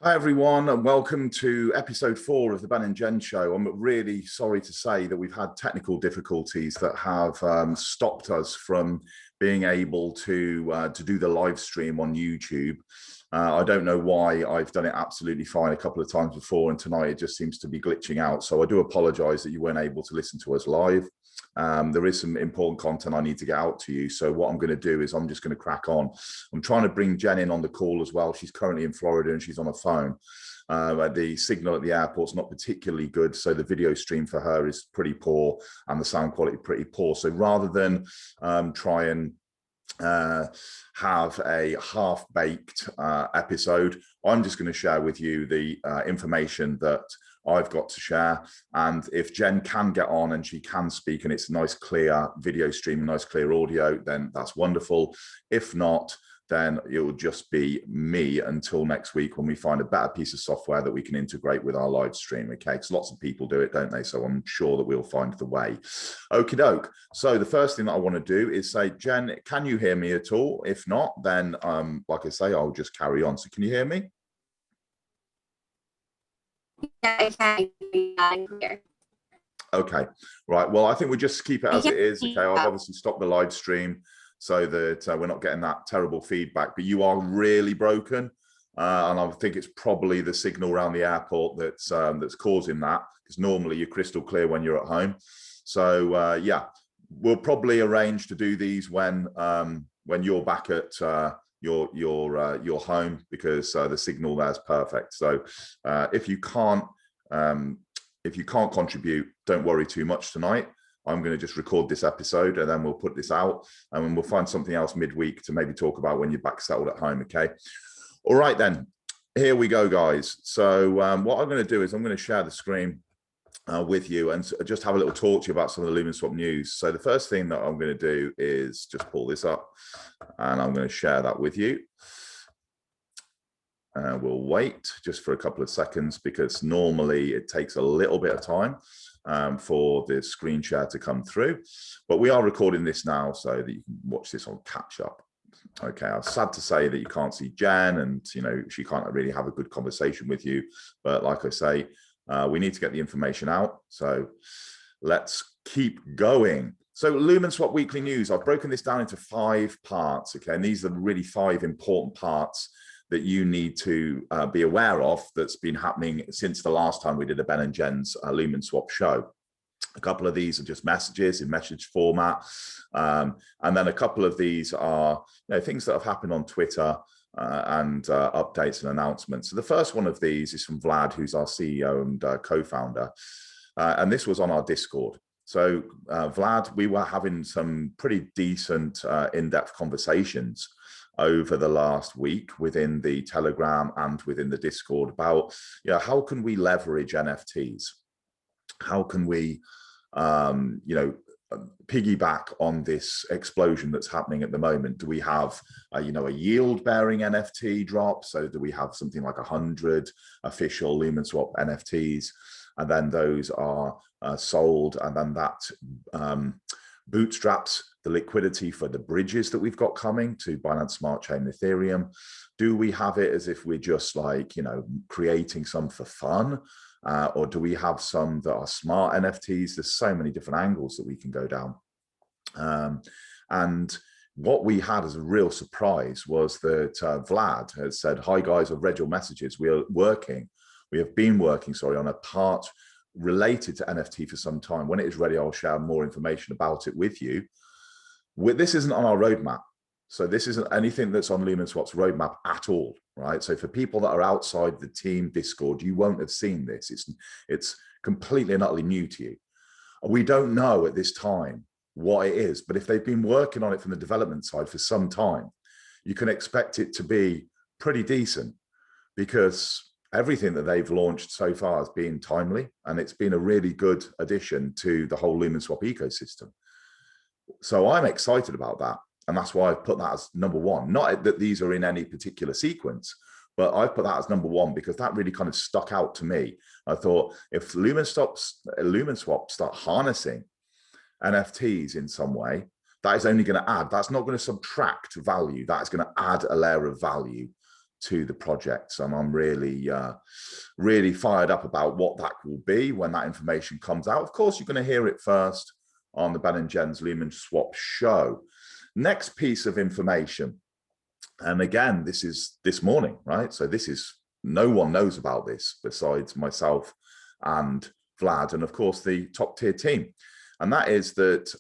Hi everyone, and welcome to episode 4 of the Ben and Jen show. I'm really sorry to say that we've had technical difficulties that have stopped us from being able to do the live stream on YouTube. I don't know why. I've done it absolutely fine a couple of times before, and tonight it just seems to be glitching out. So I do apologize that you weren't able to listen to us live. There is some important content I need to get out to you. So what I'm going to do is I'm just going to crack on. I'm trying to bring Jen in on the call as well. She's currently in Florida and she's on a phone. The signal at the airport's not particularly good, so the video stream for her is pretty poor and the sound quality pretty poor. So rather than try and have a half-baked episode, I'm just going to share with you the information that I've got to share. And if Jen can get on and she can speak and it's a nice clear video stream, nice clear audio, then that's wonderful. If not, then it will just be me until next week when we find a better piece of software that we can integrate with our live stream. Okay, because lots of people do it, don't they? So I'm sure that we'll find the way. Okie doke. So the first thing that I want to do is say, Jen, can you hear me at all? If not, then like I say, I'll just carry on. So can you hear me? Yeah, I can. Okay, right. Well, I think we'll just keep it as it is. Okay, I've obviously stopped the live stream so that we're not getting that terrible feedback, but you are really broken. And I think it's probably the signal around the airport that's causing that, because normally you're crystal clear when you're at home. So yeah, we'll probably arrange to do these when you're back at your home, because the signal there is perfect. So if you can't contribute, don't worry too much tonight. I'm going to just record this episode and then we'll put this out, and then we'll find something else midweek to maybe talk about when you're back settled at home. Okay. All right, then. Here we go, guys. So what I'm going to do is I'm going to share the screen with you and just have a little talk to you about some of the Lumenswap news. So the first thing that I'm going to do is just pull this up and I'm going to share that with you. We'll wait just for a couple of seconds because normally it takes a little bit of time for the screen share to come through, but we are recording this now so that you can watch this on catch up. Okay, I'm sad to say that you can't see Jen and she can't really have a good conversation with you, but like I say, we need to get the information out, so let's keep going. So Lumenswap weekly news, I've broken this down into 5 parts. Okay, and these are really 5 important parts that you need to be aware of that's been happening since the last time we did a Ben and Jen's Lumenswap show. A couple of these are just messages in message format. And then a couple of these are things that have happened on Twitter and updates and announcements. So the first one of these is from Vlad, who's our CEO and co-founder. And this was on our Discord. So Vlad, we were having some pretty decent in-depth conversations over the last week within the Telegram and within the Discord about how can we leverage NFTs? How can we piggyback on this explosion that's happening at the moment? Do we have a yield bearing NFT drop? So do we have something like 100 official Lumenswap NFTs, and then those are sold, and then that bootstraps the liquidity for the bridges that we've got coming to Binance Smart Chain and Ethereum? Do we have it as if we're just like, creating some for fun? Or do we have some that are smart NFTs? There's so many different angles that we can go down. And what we had as a real surprise was that Vlad has said, hi guys, I've read your messages. We have been working, on a part related to NFT for some time. When it is ready, I'll share more information about it with you. This isn't on our roadmap. So this isn't anything that's on Lumenswap's roadmap at all, right? So for people that are outside the team Discord, you won't have seen this. It's completely and utterly new to you. We don't know at this time what it is, but if they've been working on it from the development side for some time, you can expect it to be pretty decent, because everything that they've launched so far has been timely, and it's been a really good addition to the whole Lumenswap ecosystem. So I'm excited about that. And that's why I've put that as number 1. Not that these are in any particular sequence, but I've put that as number 1 because that really kind of stuck out to me. I thought if Lumenswap start harnessing NFTs in some way, that is only going to add, that's not going to subtract value. That is going to add a layer of value to the project. And I'm really, really fired up about what that will be when that information comes out. Of course, you're going to hear it first on the Ben and Jen's Lumenswap show. Next piece of information. And again, this is this morning, right? So this is, no one knows about this besides myself and Vlad, and of course the top tier team. And that is that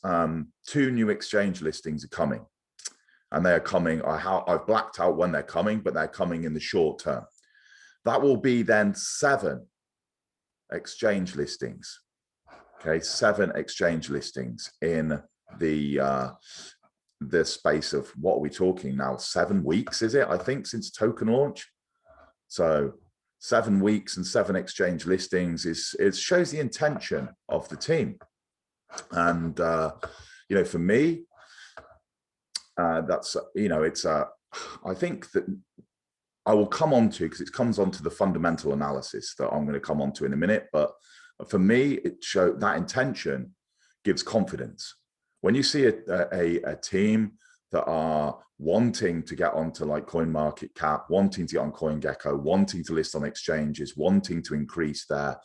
2 new exchange listings are coming. And they are coming, I've blacked out when they're coming, but they're coming in the short term. That will be then 7 exchange listings. Okay, 7 exchange listings in the space of, what are we talking now? 7 weeks, is it? I think, since token launch. So 7 weeks and 7 exchange listings it shows the intention of the team. And you know, for me, that's, you know, it's I think that I will come on to, because it comes on to the fundamental analysis that I'm going to come on to in a minute. But for me, it showed that intention gives confidence. When you see a team that are wanting to get onto like CoinMarketCap, wanting to get on CoinGecko, wanting to list on exchanges, wanting to increase their,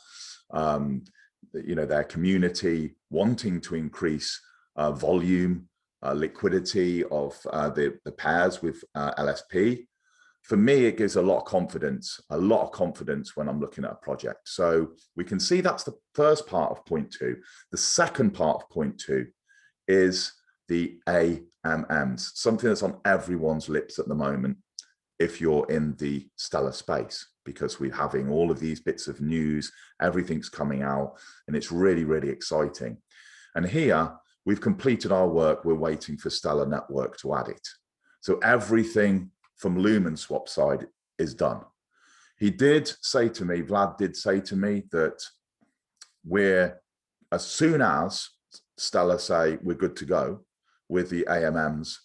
you know, their community, wanting to increase volume, liquidity of the pairs with LSP. For me, it gives a lot of confidence when I'm looking at a project. So we can see that's the first part of point 2. The second part of point 2 is the AMMs, something that's on everyone's lips at the moment if you're in the Stellar space, because we're having all of these bits of news, everything's coming out, and it's really, really exciting. And here, we've completed our work. We're waiting for Stellar Network to add it. So everything from Lumenswap side is done. He did say to me, Vlad did say to me, that as soon as Stellar say we're good to go with the AMMs,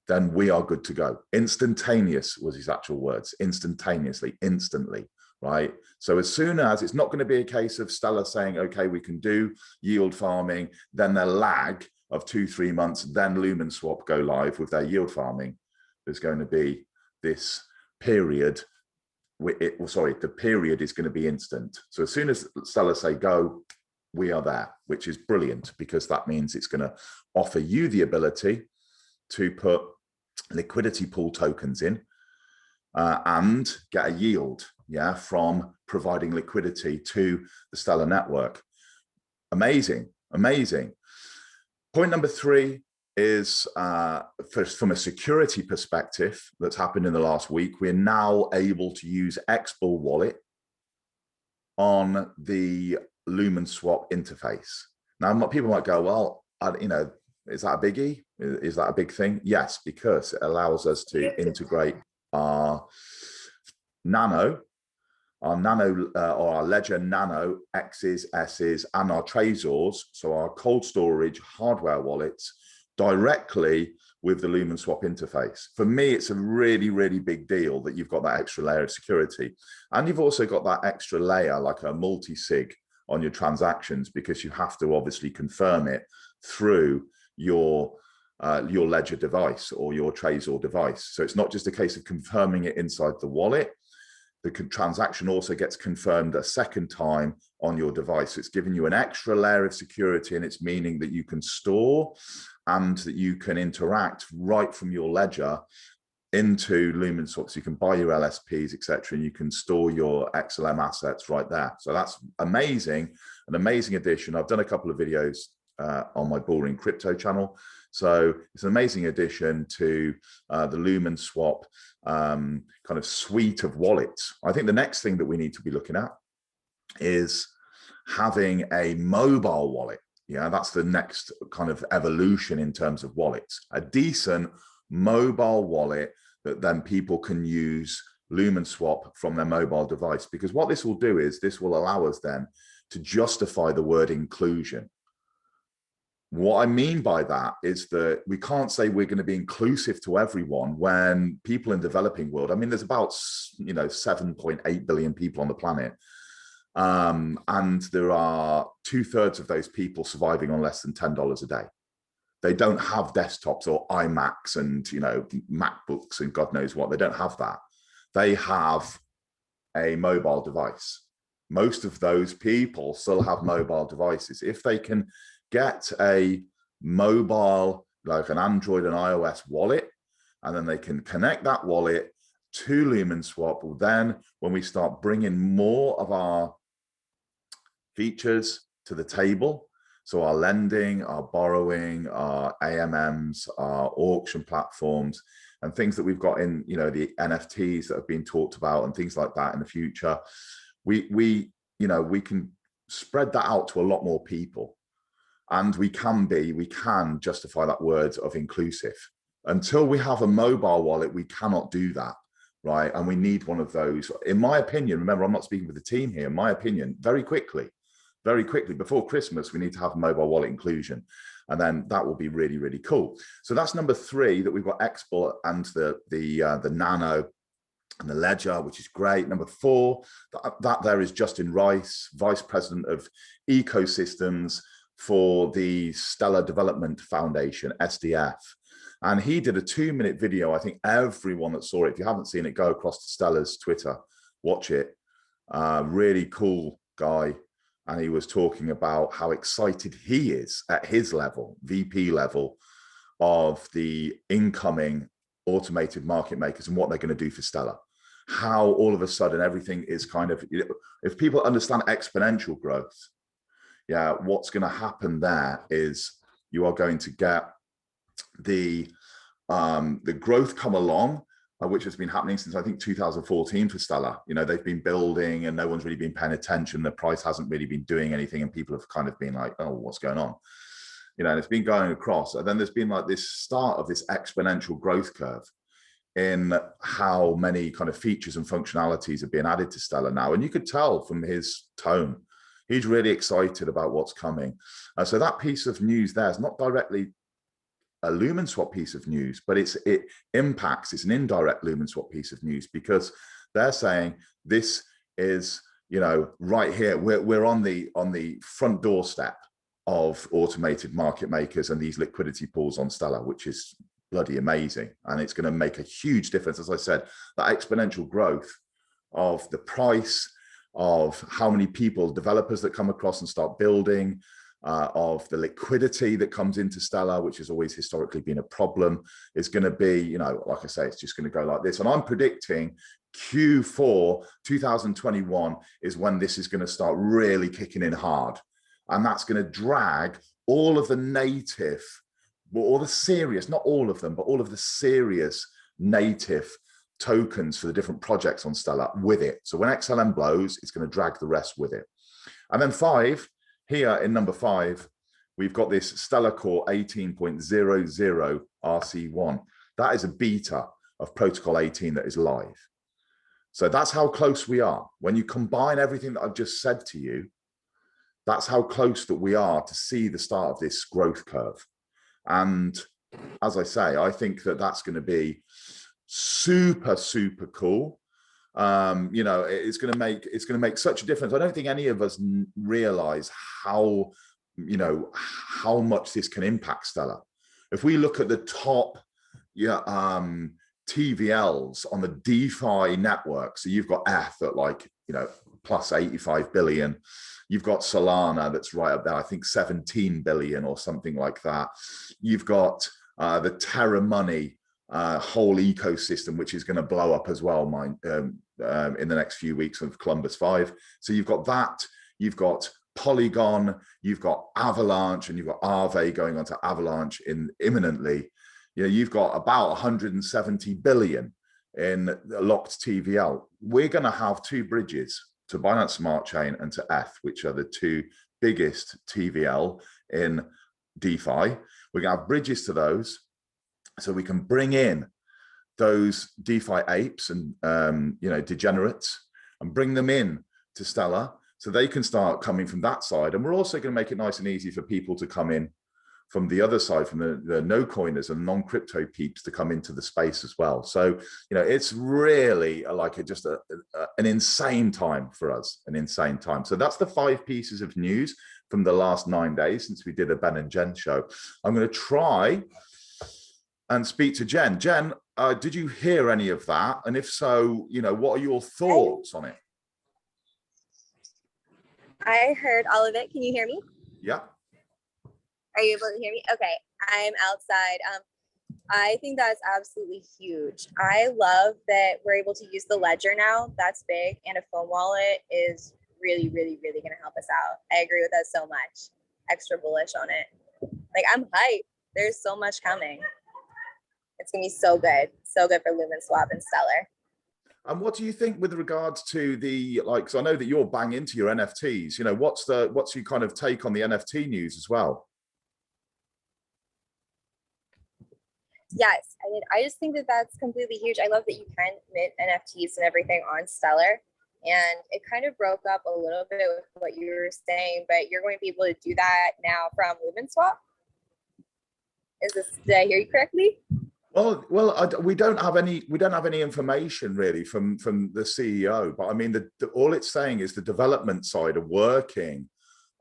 then we are good to go. Instantaneous was his actual words, instantaneously, instantly, right? So as soon as, it's not going to be a case of Stellar saying, okay, we can do yield farming, then the lag of 2-3 months, then Lumenswap go live with their yield farming. There's going to be this period, the period is going to be instant. So as soon as Stellar say go, we are there, which is brilliant, because that means it's going to offer you the ability to put liquidity pool tokens in and get a yield, yeah, from providing liquidity to the Stellar network. Amazing, amazing. Point number 3 is from a security perspective that's happened in the last week. We're now able to use Xbull wallet on the Lumenswap interface. Now, people might go, well, you know, is that a biggie? Is that a big thing? Yes, because it allows us to integrate our Nano, or our Ledger Nano X's, S's, and our Trezors, so our cold storage hardware wallets, directly with the Lumenswap interface. For me, it's a really, really big deal that you've got that extra layer of security. And you've also got that extra layer, like a multi-sig on your transactions, because you have to obviously confirm it through your Ledger device or your Trezor device. So it's not just a case of confirming it inside the wallet. The transaction also gets confirmed a second time on your device. So it's giving you an extra layer of security, and it's meaning that you can store and that you can interact right from your ledger into Lumenswap. So you can buy your LSPs, etc., and you can store your XLM assets right there. So that's amazing, an amazing addition. I've done a couple of videos on my Boring Crypto channel. So it's an amazing addition to the Lumenswap kind of suite of wallets. I think the next thing that we need to be looking at is having a mobile wallet. Yeah, that's the next kind of evolution in terms of wallets. A decent mobile wallet that then people can use Lumenswap from their mobile device. Because what this will do is this will allow us then to justify the word inclusion. What I mean by that is that we can't say we're going to be inclusive to everyone when people in the developing world, I mean, there's about, 7.8 billion people on the planet. And there are 2/3 of those people surviving on less than $10 a day. They don't have desktops or iMacs and, MacBooks and God knows what. They don't have that. they have a mobile device. Most of those people still have mobile devices. If they can get a mobile, like an Android and iOS wallet, and then they can connect that wallet to Lumenswap, well, then when we start bringing more of our features to the table, so our lending, our borrowing, our AMMs, our auction platforms, and things that we've got in, you know, the NFTs that have been talked about and things like that in the future, we can spread that out to a lot more people. And we can justify that word of inclusive. Until we have a mobile wallet, we cannot do that, right? And we need one of those. In my opinion, remember, I'm not speaking with the team here, in my opinion, very quickly, before Christmas, we need to have mobile wallet inclusion. And then that will be really, really cool. So that's number 3, that we've got export and the Nano and the Ledger, which is great. Number 4, that there is Justin Rice, Vice President of Ecosystems for the Stellar Development Foundation, SDF. And he did a 2-minute video. I think everyone that saw it, if you haven't seen it, go across to Stellar's Twitter, watch it. Really cool guy. And he was talking about how excited he is at his level, VP level, of the incoming automated market makers and what they're going to do for Stellar. How all of a sudden everything is kind of, if people understand exponential growth, yeah, what's going to happen there is you are going to get the growth come along, which has been happening since I think 2014 for Stellar. You know, they've been building and no one's really been paying attention. The price hasn't really been doing anything, and people have kind of been like, oh, what's going on? You know, and it's been going across. And then there's been like this start of this exponential growth curve in how many kind of features and functionalities are being added to Stellar now. And you could tell from his tone, he's really excited about what's coming. So that piece of news there is not directly a Lumenswap piece of news, but it's an indirect Lumenswap piece of news, because they're saying this is, you know, right here, we're on the front doorstep of automated market makers and these liquidity pools on Stellar, which is bloody amazing. And it's going to make a huge difference. As I said, that exponential growth of the price, of how many people, developers that come across and start building, of the liquidity that comes into Stellar, which has always historically been a problem, is going to be, you know, like I say, it's just going to go like this. And I'm predicting Q4 2021 is when this is going to start really kicking in hard. And that's going to drag all of the native, or the serious, not all of them, but all of the serious native tokens for the different projects on Stellar with it. So when XLM blows, it's going to drag the rest with it. And then 5, here in number 5, we've got this Stellar Core 18.00 RC1. That is a beta of Protocol 18 that is live. So that's how close we are. When you combine everything that I've just said to you, that's how close that we are to see the start of this growth curve. And as I say, I think that that's going to be super, super cool. You know, it's going to make such a difference. I don't think any of us realize how, you know, how much this can impact Stellar. If we look at the top, TVLs on the DeFi network, so you've got ETH at like, you know, plus 85 billion. You've got Solana that's right up there, I think 17 billion or something like that. You've got the Terra Money whole ecosystem, which is going to blow up as well, in the next few weeks of Columbus 5. So you've got that, you've got Polygon, you've got Avalanche, and you've got Aave going on to Avalanche imminently. You know, you've got about 170 billion in locked TVL. We're going to have 2 bridges to Binance Smart Chain and to ETH, which are the 2 biggest TVL in DeFi. We're going to have bridges to those, so we can bring in those DeFi apes and you know, degenerates, and bring them in to Stellar, so they can start coming from that side. And we're also going to make it nice and easy for people to come in from the other side, from the no coiners and non-crypto peeps, to come into the space as well. So, you know, it's really like an insane time for us, an insane time. So that's the 5 pieces of news from the last 9 days since we did a Ben and Jen show. I'm going to try and speak to Jen. Jen, did you hear any of that? And if so, what are your thoughts on it? I heard all of it. Can you hear me? Yeah. Are you able to hear me? Okay, I'm outside. I think that's absolutely huge. I love that we're able to use the ledger now. That's big. And a phone wallet is really, really, really going to help us out. I agree with that so much. Extra bullish on it. Like, I'm hyped. There's so much coming. It's going to be so good. So good for Lumenswap and Stellar. And what do you think with regards to the, because I know that you're bang into your NFTs, what's your kind of take on the NFT news as well? Yes, I just think that that's completely huge. I love that you can mint NFTs and everything on Stellar. And it kind of broke up a little bit with what you were saying, but you're going to be able to do that now from Lumenswap. Did I hear you correctly? Well, we don't have any information really from the CEO, but I mean, all it's saying is the development side are working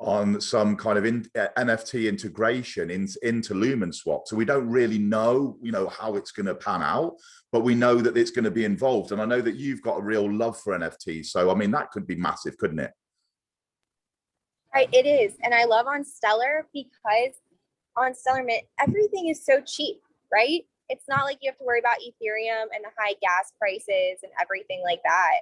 on some kind of NFT integration into Lumenswap. So we don't really know, how it's going to pan out, but we know that it's going to be involved. And I know that you've got a real love for NFTs. So, I mean, that could be massive, couldn't it? Right, it is. And I love on Stellar because on Stellar Mint, everything is so cheap, right? It's not like you have to worry about Ethereum and the high gas prices and everything like that.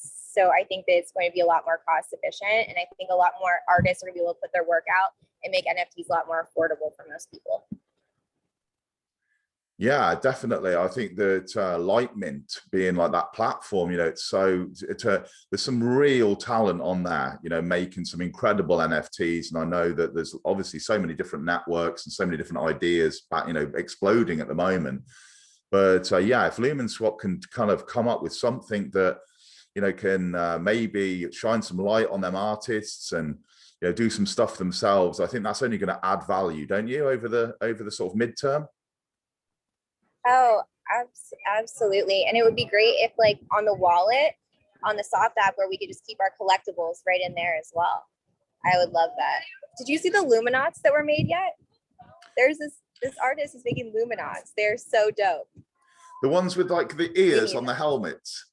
So I think that it's going to be a lot more cost efficient. And I think a lot more artists are going to be able to put their work out and make NFTs a lot more affordable for most people. Yeah, definitely. I think that Lightmint being like that platform, there's some real talent on there, making some incredible NFTs. And I know that there's obviously so many different networks and so many different ideas, exploding at the moment. But yeah, if Lumenswap can kind of come up with something that, can maybe shine some light on them artists and, do some stuff themselves, I think that's only going to add value, don't you, over the sort of midterm? Oh, absolutely. And it would be great if, like, on the wallet, on the soft app, where we could just keep our collectibles right in there as well. I would love that. Did you see the Luminauts that were made yet? There's this artist is making Luminauts. They're so dope. The ones with like the ears on the helmets.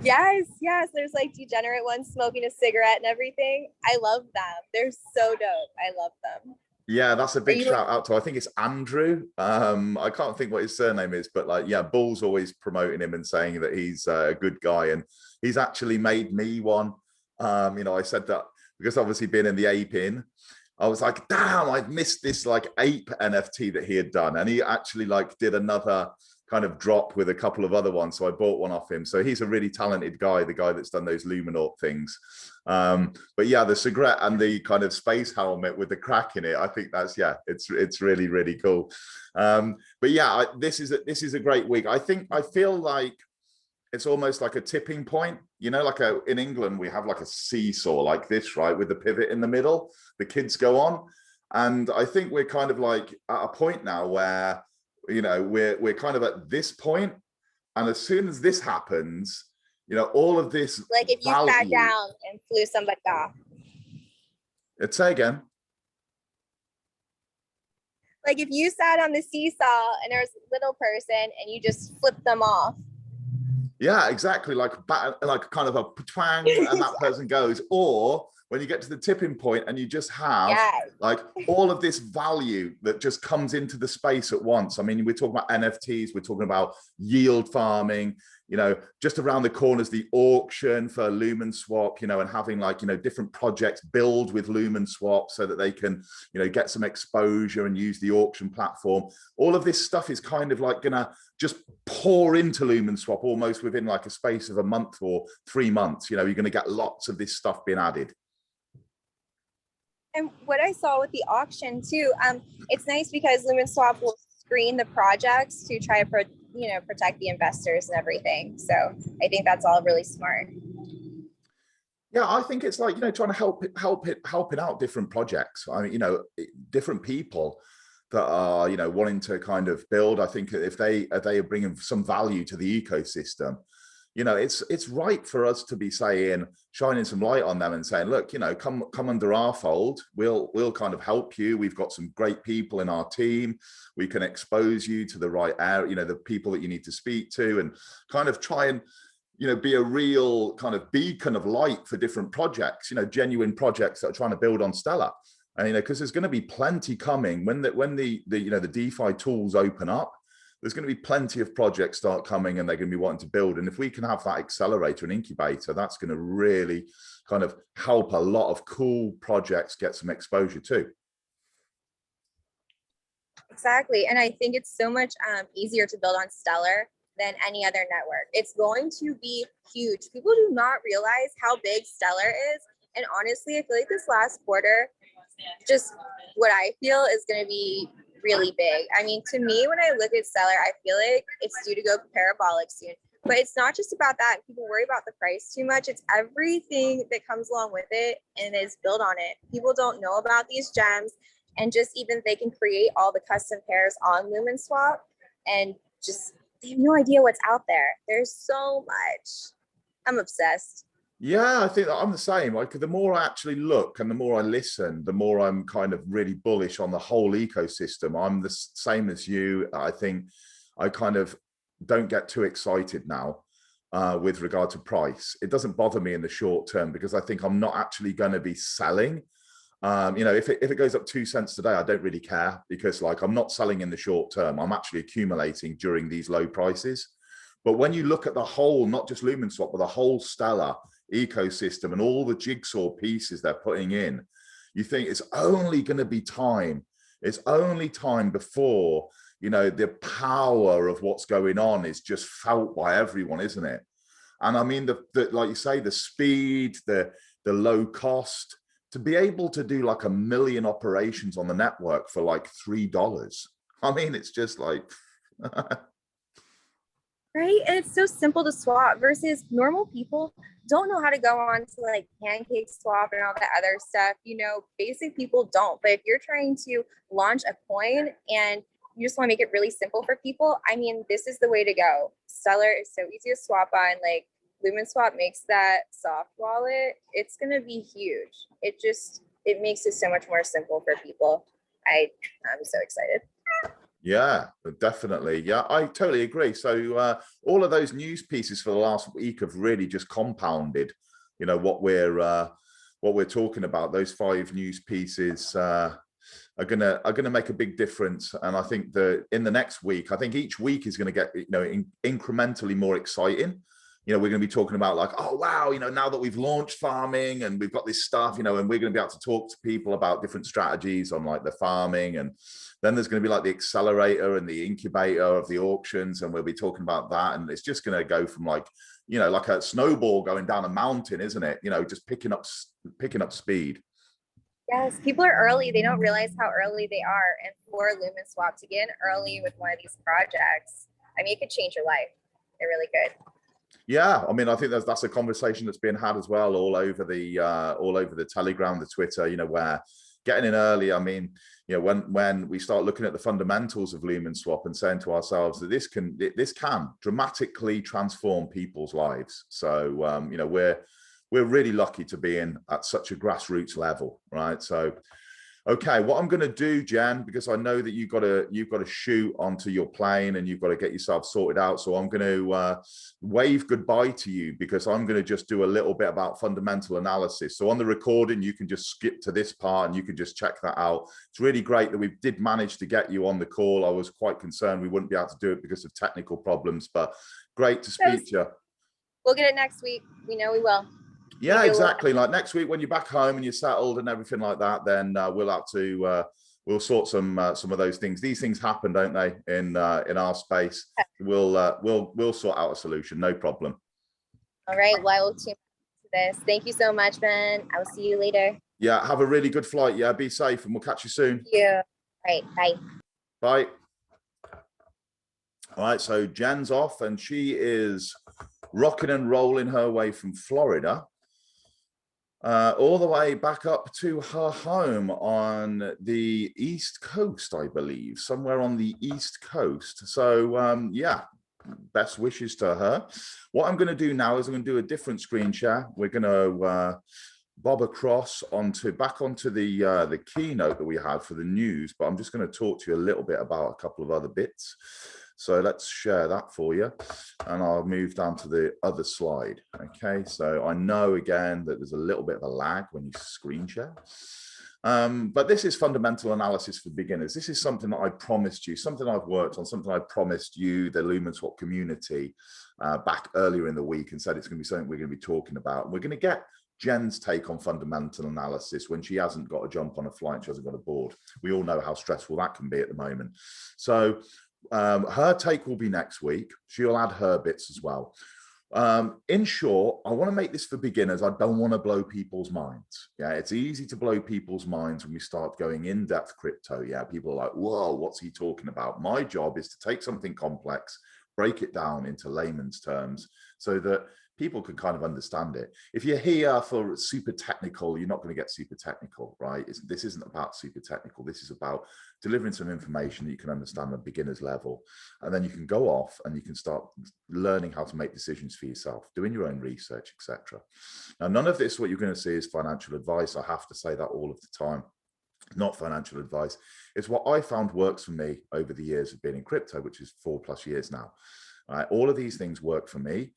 Yes. There's like degenerate ones smoking a cigarette and everything. I love them. They're so dope. I love them. Yeah, that's a big shout out to, I think it's Andrew. I can't think what his surname is, but like, yeah, Bull's always promoting him and saying that he's a good guy, and he's actually made me one. I said that because obviously being in the ape in, I was like, damn, I've missed this like ape NFT that he had done. And he actually like did another kind of drop with a couple of other ones. So I bought one off him. So he's a really talented guy, the guy that's done those Luminaut things. But yeah, the cigarette and the kind of space helmet with the crack in it, I think that's, yeah, it's really, really cool. But yeah, this is a great week. I feel like it's almost like a tipping point, like in England, we have like a seesaw like this, right? With the pivot in the middle, the kids go on. And I think we're kind of like at a point now where, we're kind of at this point. And as soon as this happens, all of this. Like if you sat down and flew somebody off. Say again. Like if you sat on the seesaw and there was a little person and you just flipped them off. Yeah, exactly. Like kind of a twang, and that person goes. Or when you get to the tipping point and you just have like all of this value that just comes into the space at once. I mean, we're talking about NFTs, we're talking about yield farming, just around the corners, the auction for Lumenswap, and having like, different projects build with Lumenswap so that they can, get some exposure and use the auction platform. All of this stuff is kind of like gonna just pour into Lumenswap almost within like a space of a month or 3 months. You're going to get lots of this stuff being added. And what I saw with the auction too, it's nice because Lumenswap will screen the projects to try to protect the investors and everything. So I think that's all really smart. Yeah, I think it's like, trying to helping out different projects. I mean, different people that are, wanting to kind of build. I think if they are bringing some value to the ecosystem, you know, it's right for us to be saying, shining some light on them and saying, look, you know, come under our fold. We'll kind of help you. We've got some great people in our team. We can expose you to the right area, you know, the people that you need to speak to, and kind of try and, you know, be a real kind of beacon of light for different projects, you know, genuine projects that are trying to build on Stellar. And, you know, because there's going to be plenty coming when the you know, the DeFi tools open up. There's going to be plenty of projects start coming, and they're going to be wanting to build. And if we can have that accelerator and incubator, that's going to really kind of help a lot of cool projects get some exposure too. Exactly. And I think it's so much easier to build on Stellar than any other network. It's going to be huge. People do not realize how big Stellar is. And honestly, I feel like this last quarter, just what I feel is going to be really big. I mean, to me, when I look at Stellar, I feel like it's due to go parabolic soon. But it's not just about that. People worry about the price too much. It's everything that comes along with it and is built on it. People don't know about these gems, and just even they can create all the custom pairs on Lumenswap, and just they have no idea what's out there. There's so much. I'm obsessed. Yeah, I think that I'm the same. Like, the more I actually look and the more I listen, the more I'm kind of really bullish on the whole ecosystem. I'm the same as you. I think I kind of don't get too excited now with regard to price. It doesn't bother me in the short term because I think I'm not actually going to be selling. You know, if it goes up 2 cents today, I don't really care, because like, I'm not selling in the short term. I'm actually accumulating during these low prices. But when you look at the whole, not just Lumenswap, but the whole Stellar ecosystem and all the jigsaw pieces they're putting in, you think it's only going to be time. It's only time before, you know, the power of what's going on is just felt by everyone, isn't it? And I mean, the like you say, the speed, the low cost, to be able to do like 1 million operations on the network for like $3. I mean, it's just like Right? And it's so simple to swap versus normal people don't know how to go on to like Pancake Swap and all that other stuff. You know, basic people don't. But if you're trying to launch a coin and you just want to make it really simple for people, I mean, this is the way to go. Stellar is so easy to swap on. Like, Lumenswap makes that soft wallet. It's going to be huge. It makes it so much more simple for people. I'm so excited. Yeah, definitely. Yeah, I totally agree. So all of those news pieces for the last week have really just compounded, you know, what we're talking about. Those 5 news pieces are gonna make a big difference. And I think that in the next week, I think each week is going to get, you know, incrementally more exciting. You know, we're going to be talking about like, oh, wow, you know, now that we've launched farming and we've got this stuff, you know, and we're going to be able to talk to people about different strategies on like the farming. And then there's going to be like the accelerator and the incubator of the auctions. And we'll be talking about that. And it's just going to go from like, you know, like a snowball going down a mountain, isn't it? You know, just picking up speed. Yes, people are early. They don't realize how early they are. And for Lumenswap to get in early with one of these projects, I mean, it could change your life. It really could. Yeah, I mean, I think that's a conversation that's being had as well all over the Telegram, the Twitter, you know, where getting in early. I mean, you know, when we start looking at the fundamentals of Lumenswap and saying to ourselves that this can dramatically transform people's lives. So, you know, we're really lucky to be in at such a grassroots level, right? So, okay, what I'm going to do, Jen, because I know that you've got to shoot onto your plane and you've got to get yourself sorted out. So I'm going to wave goodbye to you, because I'm going to just do a little bit about fundamental analysis. So on the recording, you can just skip to this part and you can just check that out. It's really great that we did manage to get you on the call. I was quite concerned we wouldn't be able to do it because of technical problems, but great to speak to you. We'll get it next week. We know we will. Yeah, exactly. Like next week when you're back home and you're settled and everything like that, then we'll sort some of those things. These things happen, don't they? In our space, we'll sort out a solution. No problem. All right. Well, I will tune into this. Thank you so much, Ben. I will see you later. Yeah. Have a really good flight. Yeah. Be safe, and we'll catch you soon. Yeah. All right. Bye. Bye. All right. So Jen's off, and she is rocking and rolling her way from Florida all the way back up to her home on the East Coast, I believe, somewhere on the East Coast. So yeah, best wishes to her. What I'm going to do now is I'm going to do a different screen share. We're going to bob across back onto the keynote that we had for the news, but I'm just going to talk to you a little bit about a couple of other bits. So let's share that for you, and I'll move down to the other slide. Okay, so I know again that there's a little bit of a lag when you screen share. But this is fundamental analysis for beginners. This is something that I promised you, something I've worked on, something I promised you, the Lumenswap community, back earlier in the week, and said it's going to be something we're going to be talking about. We're going to get Jen's take on fundamental analysis when she hasn't got to jump on a flight, she hasn't got a board. We all know how stressful that can be at the moment. So her take will be next week. She'll add her bits as well. In short, I want to make this for beginners. I don't want to blow people's minds. Yeah, it's easy to blow people's minds when we start going in-depth crypto. Yeah, people are like, whoa, what's he talking about? My job is to take something complex, break it down into layman's terms so that people can kind of understand it. If you're here for super technical, you're not going to get super technical, right? This isn't about super technical. This is about delivering some information that you can understand at beginner's level. And then you can go off and you can start learning how to make decisions for yourself, doing your own research, etc. Now, none of this, what you're going to see, is financial advice. I have to say that all of the time. Not financial advice. It's what I found works for me over the years of being in crypto, which is 4+ years now. All of these things work for me.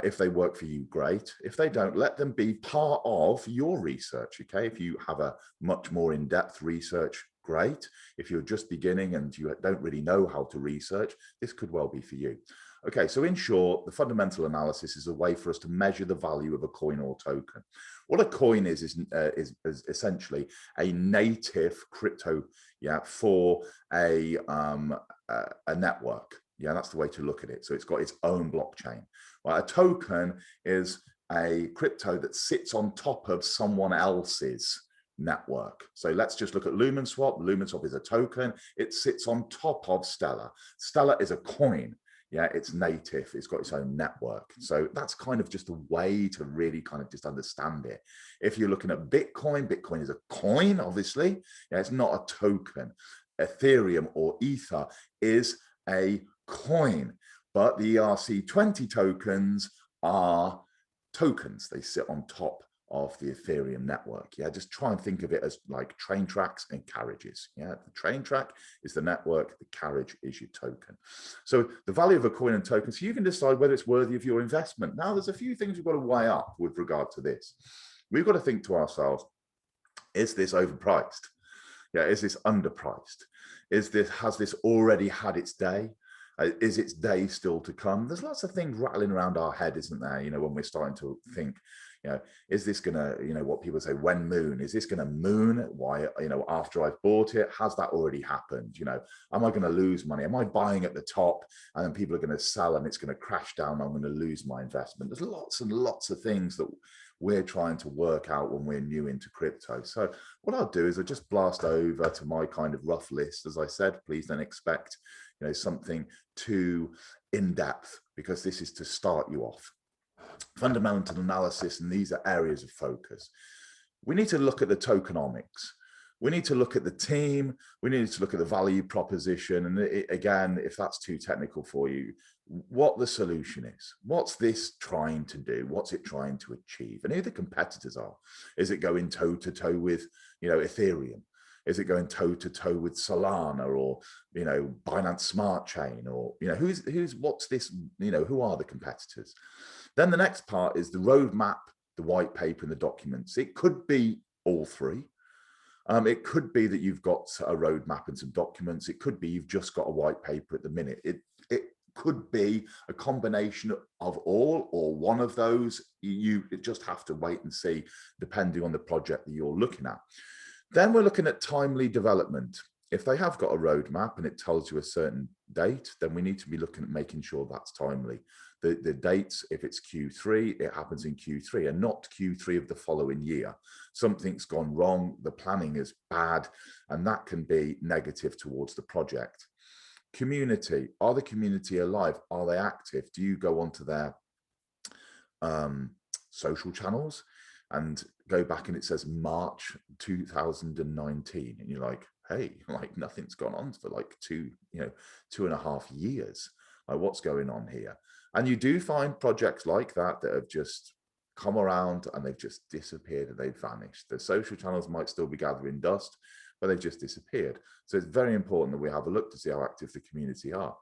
If they work for you, great. If they don't, let them be part of your research, okay? If you have a much more in-depth research, great. If you're just beginning and you don't really know how to research, this could well be for you. Okay, so in short, the fundamental analysis is a way for us to measure the value of a coin or token. What a coin is essentially a native crypto, yeah, for a network. Yeah, that's the way to look at it. So it's got its own blockchain. Well, a token is a crypto that sits on top of someone else's network. So let's just look at Lumenswap. Lumenswap is a token. It sits on top of Stellar. Stellar is a coin. Yeah, it's native. It's got its own network. So that's kind of just a way to really kind of just understand it. If you're looking at Bitcoin, Bitcoin is a coin, obviously. Yeah, it's not a token. Ethereum or Ether is a coin, but the ERC20 tokens are tokens. They sit on top of the Ethereum network. Yeah, just try and think of it as like train tracks and carriages. Yeah, the train track is the network, the carriage is your token. So the value of a coin and token, so you can decide whether it's worthy of your investment. Now, there's a few things we've got to weigh up with regard to this. We've got to think to ourselves, is this overpriced? Yeah, is this underpriced? Has this already had its day? Is its day still to come? There's lots of things rattling around our head, isn't there? You know, when we're starting to think, you know, is this gonna, you know, what people say, when moon? Is this gonna moon? Why, you know, after I've bought it? Has that already happened? You know, am I gonna lose money? Am I buying at the top and then people are gonna sell and it's gonna crash down? I'm gonna lose my investment. There's lots and lots of things that we're trying to work out when we're new into crypto. So what I'll do is I'll just blast over to my kind of rough list. As I said, please don't expect, you know, something too in-depth, because this is to start you off. Fundamental analysis, and these are areas of focus. We need to look at the tokenomics. We need to look at the team. We need to look at the value proposition. And again, if that's too technical for you, what the solution is. What's this trying to do? What's it trying to achieve? And who the competitors are. Is it going toe-to-toe with, you know, Ethereum? Is it going toe-to-toe with Solana or, you know, Binance Smart Chain? Or, you know, what's this, you know, who are the competitors? Then the next part is the roadmap, the white paper, and the documents. It could be all three. It could be that you've got a roadmap and some documents. It could be you've just got a white paper at the minute. It could be a combination of all or one of those. You just have to wait and see, depending on the project that you're looking at. Then we're looking at timely development. If they have got a roadmap and it tells you a certain date, then we need to be looking at making sure that's timely. The dates, if it's Q3, it happens in Q3 and not Q3 of the following year. Something's gone wrong, the planning is bad, and that can be negative towards the project. Community, are the community alive? Are they active? Do you go onto their social channels and go back and it says March 2019 and you're like, hey, like nothing's gone on for like 2.5 years. Like, what's going on here? And you do find projects like that that have just come around and they've just disappeared and they've vanished. The social channels might still be gathering dust, but they've just disappeared. So it's very important that we have a look to see how active the community are.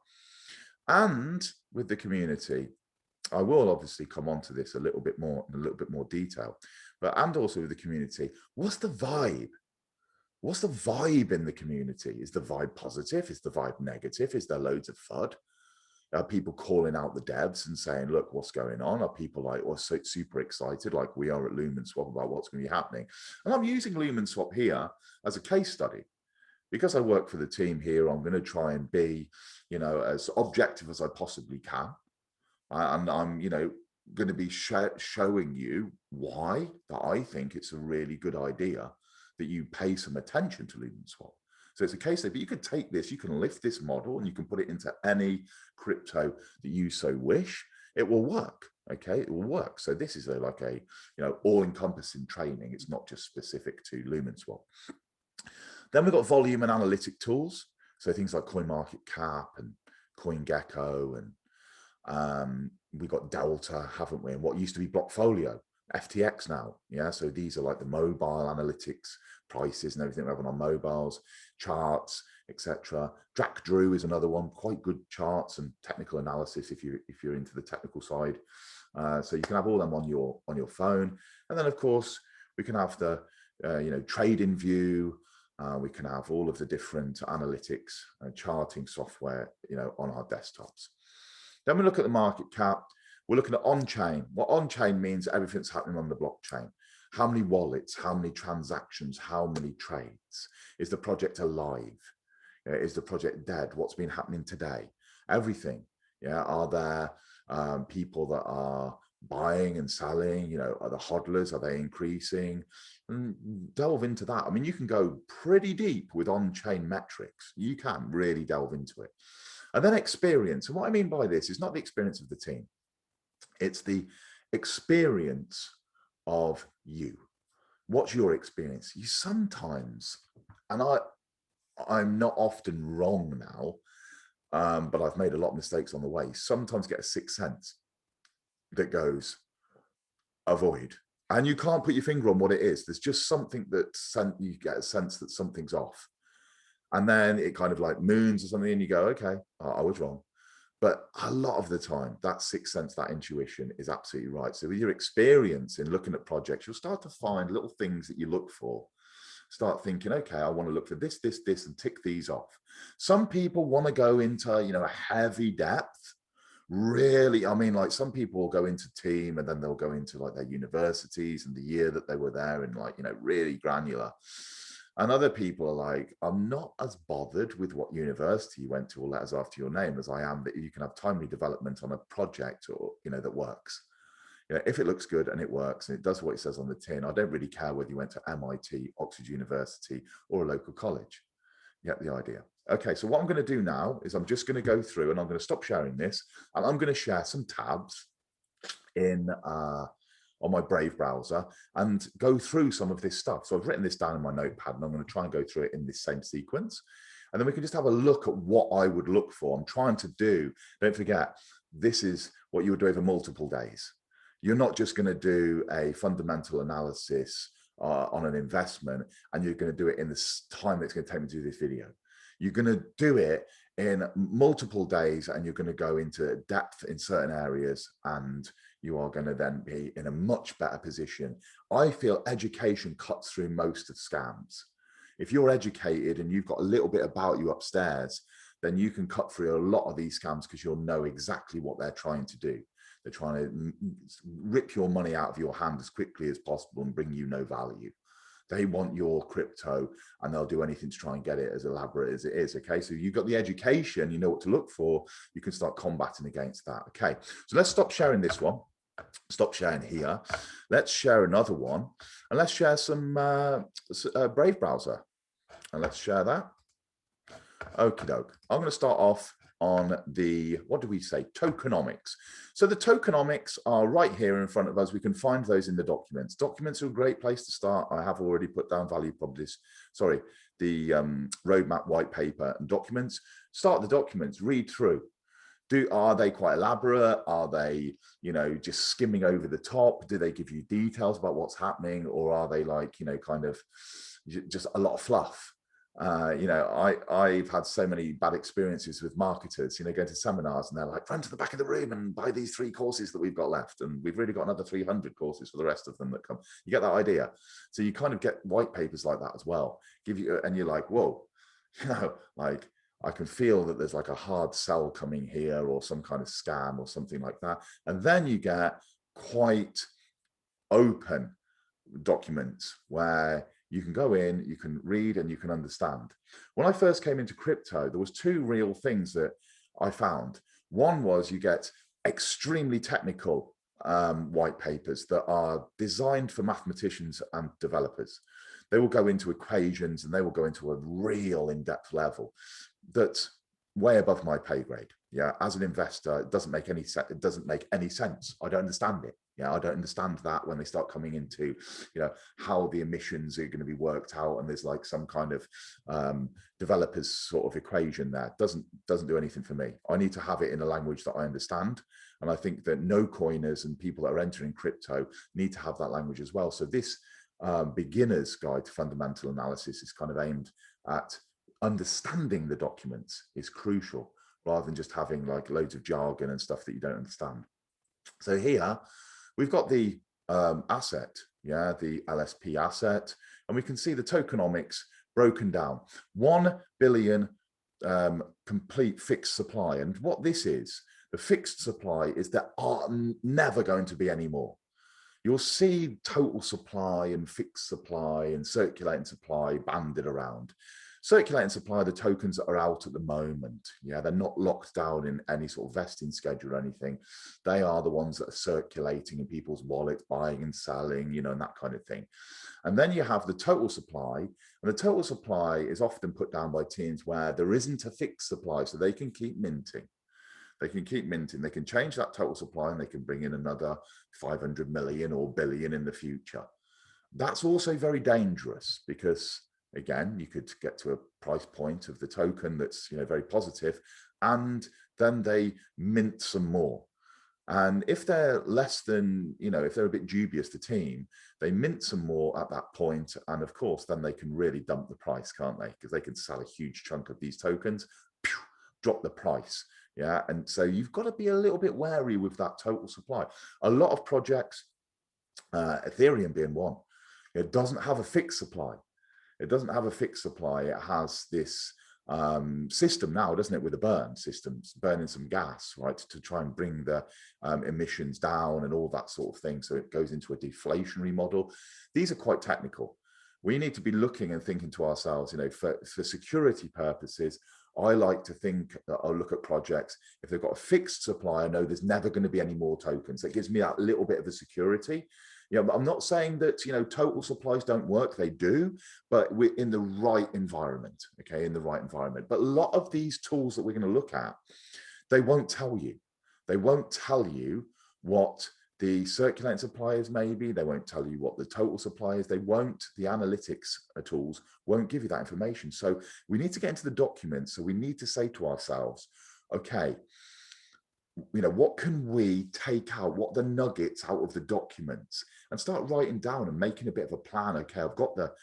And with the community, I will obviously come on to this a little bit more in a little bit more detail, but and also with the community, what's the vibe? What's the vibe in the community? Is the vibe positive? Is the vibe negative? Is there loads of FUD? Are people calling out the devs and saying, look, what's going on? Are people like, or so super excited like we are at Lumenswap about what's going to be happening? And I'm using Lumenswap here as a case study. Because I work for the team here, I'm going to try and be, as objective as I possibly can. And I'm, going to be showing you why that I think it's a really good idea that you pay some attention to Lumenswap. So it's a case that you could take this, you can lift this model and you can put it into any crypto that you so wish. It will work. Okay, it will work. So this is like a, all-encompassing training. It's not just specific to Lumenswap. Then we've got volume and analytic tools. So things like CoinMarketCap and CoinGecko, and we got Delta, haven't we? And what used to be Blockfolio, FTX now. Yeah, so these are like the mobile analytics prices and everything we have on our mobiles, charts, etc. DRACDREW is another one, quite good charts and technical analysis if you're into the technical side. So you can have all them on your phone, and then of course we can have the trading view. We can have all of the different analytics and charting software, on our desktops. Then we look at the market cap. We're looking at on-chain. What on-chain means, everything's happening on the blockchain. How many wallets, how many transactions, how many trades? Is the project alive? Is the project dead? What's been happening today? Everything. Yeah. Are there people that are buying and selling? Are the hodlers, are they increasing? And delve into that. I mean, you can go pretty deep with on-chain metrics. You can really delve into it. And then experience. And what I mean by this is not the experience of the team. It's the experience of you. What's your experience? You sometimes, and I'm not often wrong now, but I've made a lot of mistakes on the way, sometimes get a sixth sense that goes, avoid. And you can't put your finger on what it is. There's just something that you get a sense that something's off. And then it kind of like moons or something, and you go, okay, I was wrong. But a lot of the time, that sixth sense, that intuition is absolutely right. So with your experience in looking at projects, you'll start to find little things that you look for. Start thinking, okay, I want to look for this, this, this, and tick these off. Some people want to go into, a heavy depth. Really, I mean, like some people will go into team and then they'll go into like their universities and the year that they were there and like, really granular. And other people are like, I'm not as bothered with what university you went to or letters after your name as I am that you can have timely development on a project or, that works. If it looks good and it works and it does what it says on the tin, I don't really care whether you went to MIT, Oxford University, or a local college. You get the idea. Okay, so what I'm going to do now is I'm just going to go through and I'm going to stop sharing this and I'm going to share some tabs in on my Brave browser and go through some of this stuff. So I've written this down in my notepad and I'm going to try and go through it in this same sequence. And then we can just have a look at what I would look for. I'm trying to do, don't forget, this is what you would do over multiple days. You're not just going to do a fundamental analysis on an investment and you're going to do it in the time that's going to take me to do this video. You're going to do it in multiple days and you're going to go into depth in certain areas and you are going to then be in a much better position. I feel education cuts through most of scams. If you're educated and you've got a little bit about you upstairs, then you can cut through a lot of these scams because you'll know exactly what they're trying to do. They're trying to rip your money out of your hand as quickly as possible and bring you no value. They want your crypto and they'll do anything to try and get it as elaborate as it is. Okay, so you've got the education, you know what to look for, you can start combating against that. Okay, so let's stop sharing this one. Stop sharing here. Let's share another one and let's share some Brave browser and let's share that. Okie doke. I'm going to start off on the, what do we say, tokenomics. So the tokenomics are right here in front of us. We can find those in the documents. Documents are a great place to start. I have already put down value proposition, sorry, the roadmap, white paper and documents. Start the documents, read through. Are they quite elaborate? Are they, just skimming over the top? Do they give you details about what's happening, or are they like, kind of just a lot of fluff? I've had so many bad experiences with marketers, going to seminars and they're like, run to the back of the room and buy these 3 courses that we've got left. And we've really got another 300 courses for the rest of them that come. You get that idea. So you kind of get white papers like that as well. And you're like, whoa, like I can feel that there's like a hard sell coming here or some kind of scam or something like that. And then you get quite open documents where you can go in, you can read, and you can understand. When I first came into crypto, there was 2 real things that I found. One was you get extremely technical white papers that are designed for mathematicians and developers. They will go into equations and they will go into a real in-depth level that's way above my pay grade. Yeah, as an investor, it doesn't make any sense. It doesn't make any sense. I don't understand it. Yeah, I don't understand that when they start coming into, how the emissions are going to be worked out, and there's like some kind of developer's sort of equation there. Doesn't do anything for me. I need to have it in a language that I understand, and I think that no coiners and people that are entering crypto need to have that language as well. So this beginner's guide to fundamental analysis is kind of aimed at understanding the documents is crucial, rather than just having like loads of jargon and stuff that you don't understand. So here we've got the asset, the LSP asset, and we can see the tokenomics broken down. 1 billion complete fixed supply. And what this is, the fixed supply, is there are never going to be any more. You'll see total supply and fixed supply and circulating supply banded around. Circulating supply are the tokens that are out at the moment. Yeah, they're not locked down in any sort of vesting schedule or anything. They are the ones that are circulating in people's wallets, buying and selling, and that kind of thing. And then you have the total supply, and the total supply is often put down by teams where there isn't a fixed supply, so they can keep minting. They can keep minting. They can change that total supply and they can bring in another 500 million or billion in the future. That's also very dangerous because, again, you could get to a price point of the token that's very positive, and then they mint some more. And if they're less than, if they're a bit dubious, the team, they mint some more at that point, and of course, then they can really dump the price, can't they? Because they can sell a huge chunk of these tokens, drop the price. Yeah, and so you've got to be a little bit wary with that total supply. A lot of projects, Ethereum being one, it doesn't have a fixed supply. It doesn't have a fixed supply. It has this system now, doesn't it, with the burn systems, burning some gas, right, to try and bring the emissions down and all that sort of thing. So it goes into a deflationary model. These are quite technical. We need to be looking and thinking to ourselves, for security purposes, I like to think, I'll look at projects, if they've got a fixed supply, I know there's never going to be any more tokens. That gives me that little bit of a security. But I'm not saying that, total supplies don't work. They do, but we're in the right environment, okay, in the right environment. But a lot of these tools that we're going to look at, they won't tell you. They won't tell you what the circulating supply is, maybe. They won't tell you what the total supply is. They won't, the analytics tools won't give you that information. So we need to get into the documents. So we need to say to ourselves, okay, what can we take out? What are the nuggets out of the documents? And start writing down and making a bit of a plan. Okay, I've got the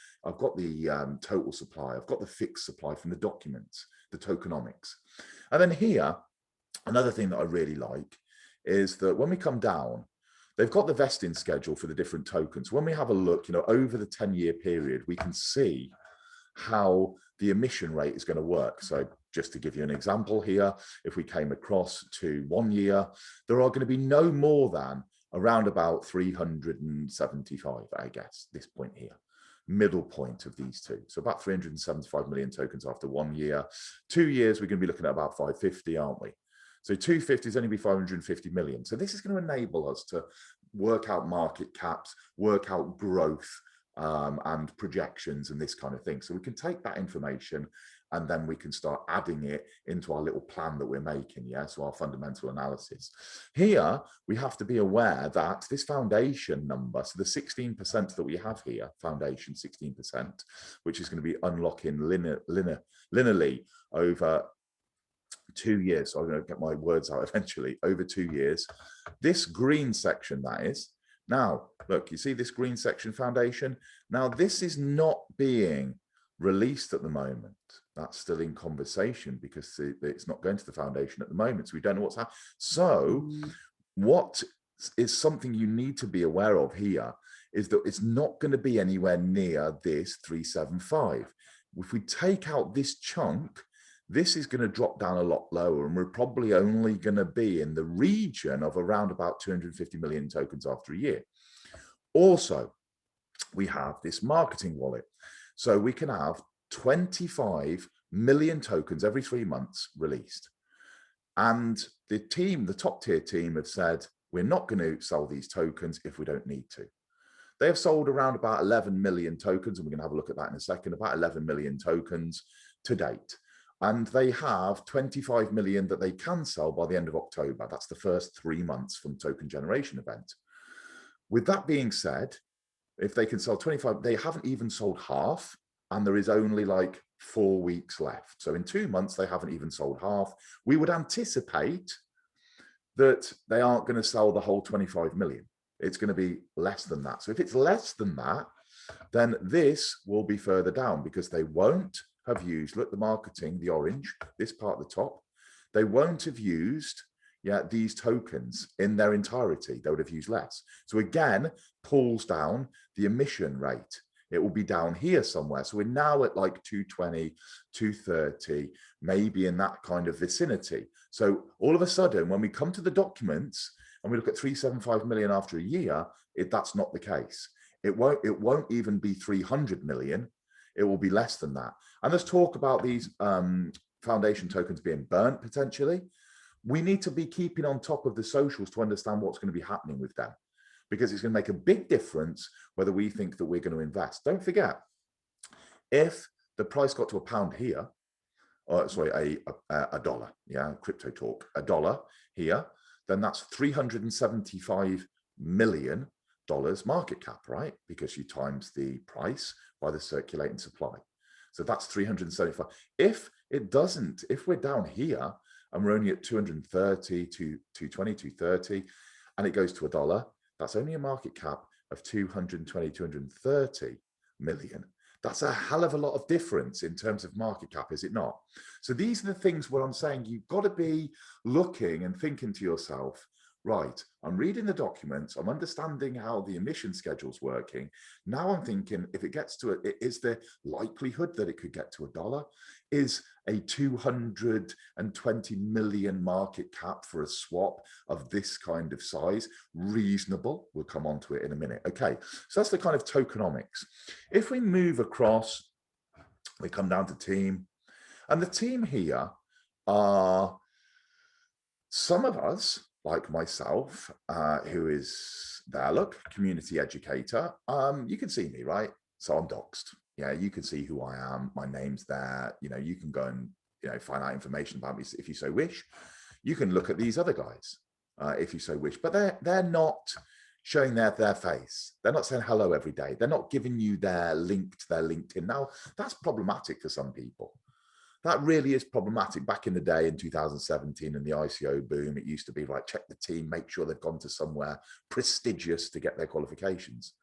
total supply. I've got the fixed supply from the documents, the tokenomics. And then here, another thing that I really like is that when we come down, they've got the vesting schedule for the different tokens. When we have a look, over the 10-year period, we can see how the emission rate is going to work. So just to give you an example here, if we came across to 1 year, there are going to be no more than around about 375, I guess, this point here, middle point of these two. So about 375 million tokens after 1 year. 2 years, we're going to be looking at about 550, aren't we? So 250 is only be 550 million. So this is going to enable us to work out market caps, work out growth, and projections and this kind of thing. So we can take that information and then we can start adding it into our little plan that we're making, so our fundamental analysis. Here, we have to be aware that this foundation number, so the 16% that we have here, foundation 16%, which is going to be unlocking linearly over 2 years. So I'm going to get my words out eventually. Over 2 years. This green section, that is. Now, look, you see this green section foundation? Now, this is not being released at the moment. That's still in conversation because it's not going to the foundation at the moment. So we don't know what's happening. So what is something you need to be aware of here is that it's not going to be anywhere near this 375. If we take out this chunk, this is going to drop down a lot lower, and we're probably only going to be in the region of around about 250 million tokens after a year. Also, we have this marketing wallet. So we can have 25 million tokens every 3 months released. And the team, the top tier team, have said, we're not going to sell these tokens if we don't need to. They have sold around about 11 million tokens, and we're going to have a look at that in a second, about 11 million tokens to date. And they have 25 million that they can sell by the end of October. That's the first 3 months from token generation event. With that being said, if they can sell 25, they haven't even sold half, and there is only like 4 weeks left. So in 2 months, they haven't even sold half. We would anticipate that they aren't going to sell the whole 25 million. It's going to be less than that. So if it's less than that, then this will be further down because they won't have used, look, the marketing, the orange, this part at the top, they won't have used these tokens in their entirety. They would have used less. So again, pulls down the emission rate. It will be down here somewhere. So we're now at like 220, 230, maybe in that kind of vicinity. So all of a sudden, when we come to the documents and we look at 375 million after a year, that's not the case. It won't even be 300 million. It will be less than that. And let's talk about these foundation tokens being burnt potentially. We need to be keeping on top of the socials to understand what's going to be happening with them, because it's going to make a big difference whether we think that we're going to invest. Don't forget, if the price got to £1 here, or sorry, a dollar, crypto talk, $1 here, then that's $375 million market cap, right? Because you times the price by the circulating supply. So that's 375. If it doesn't, if we're down here and we're only at 230 to 220, 230, and it goes to $1, that's only a market cap of 220, 230 million. That's a hell of a lot of difference in terms of market cap, is it not? So these are the things where I'm saying you've got to be looking and thinking to yourself, right, I'm reading the documents, I'm understanding how the emission schedule's working. Now I'm thinking, if it gets to it, is there likelihood that it could get to $1? Is a 220 million market cap for a swap of this kind of size reasonable? We'll come on to it in a minute. Okay, so that's the kind of tokenomics. If we move across, we come down to team, and the team here are some of us, like myself, who is there, look, community educator. You can see me, right? So I'm doxed. Yeah, you can see who I am. My name's there. You know, you can go and, find out information about me if you so wish. You can look at these other guys if you so wish, but they're not showing their face. They're not saying hello every day. They're not giving you their link to their LinkedIn. Now, that's problematic for some people. That really is problematic. Back in the day in 2017 and the ICO boom, it used to be like, check the team, make sure they've gone to somewhere prestigious to get their qualifications.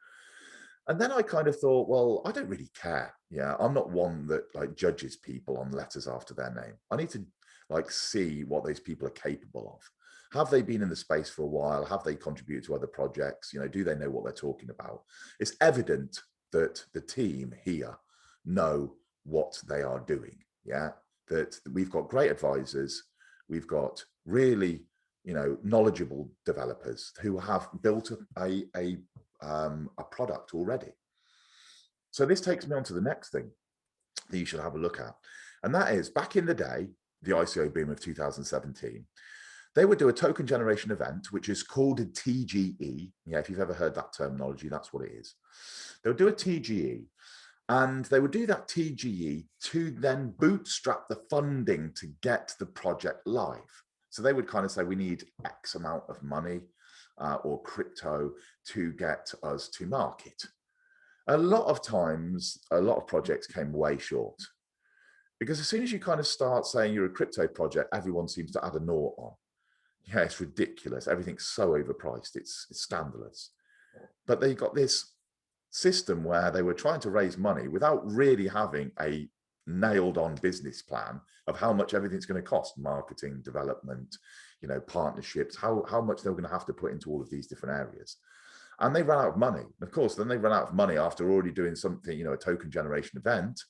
And then I kind of thought, well, I don't really care. Yeah, I'm not one that like judges people on letters after their name. I need to like see what those people are capable of. Have they been in the space for a while? Have they contributed to other projects? Do they know what they're talking about? It's evident that the team here know what they are doing. Yeah, that we've got great advisors. We've got really, knowledgeable developers who have built a product already. So this takes me on to the next thing that you should have a look at. And that is, back in the day, the ICO boom of 2017, they would do a token generation event, which is called a TGE. Yeah, if you've ever heard that terminology, that's what it is. They would do a TGE. And they would do that TGE to then bootstrap the funding to get the project live. So they would kind of say, we need X amount of money or crypto to get us to market. A lot of times, a lot of projects came way short. Because as soon as you kind of start saying you're a crypto project, everyone seems to add a naught on. Yeah, it's ridiculous. Everything's so overpriced. It's scandalous. But they got this system where they were trying to raise money without really having a nailed on business plan of how much everything's going to cost, marketing, development, partnerships, how much they were going to have to put into all of these different areas. And they ran out of money. Of course, then they ran out of money after already doing something, a token generation event.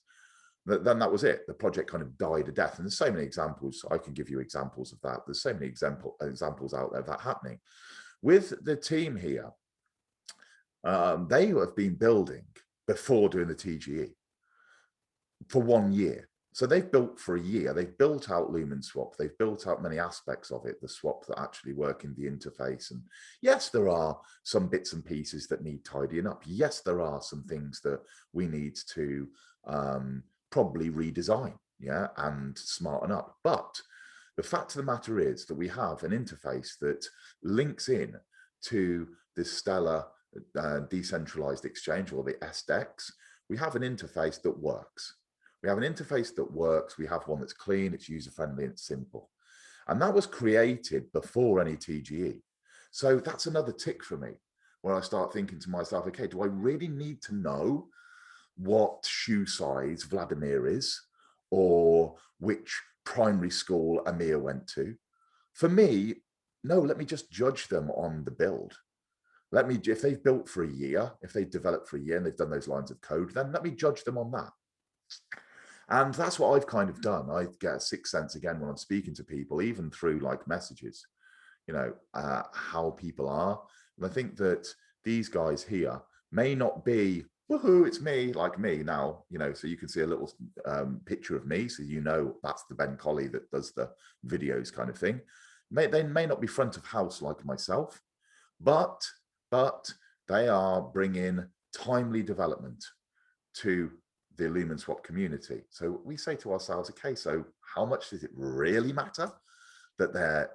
Then that was it. The project kind of died a death. And there's so many examples. I can give you examples of that. There's so many examples out there of that happening. With the team here, they have been building before doing the TGE for 1 year. So they've built for a year. They've built out Lumenswap. They've built out many aspects of it, the swap that actually work in the interface. And yes, there are some bits and pieces that need tidying up. Yes, there are some things that we need to probably redesign, and smarten up. But the fact of the matter is that we have an interface that links in to the Stellar decentralized exchange, or the SDEX. We have an interface that works. We have an interface that works. We have one that's clean, it's user-friendly, and it's simple. And that was created before any TGE. So that's another tick for me, where I start thinking to myself, okay, do I really need to know what shoe size Vladimir is, or which primary school Amir went to? For me, no, let me just judge them on the build. If they've built for a year, if they've developed for a year and they've done those lines of code, then let me judge them on that. And that's what I've kind of done. I get a sixth sense again when I'm speaking to people, even through like messages, how people are. And I think that these guys here may not be, woohoo, it's me, like me now, so you can see a little picture of me. So, that's the Ben Colley that does the videos kind of thing. They may not be front of house like myself, but they are bringing timely development to the Lumenswap community. So we say to ourselves, okay, so how much does it really matter that they're,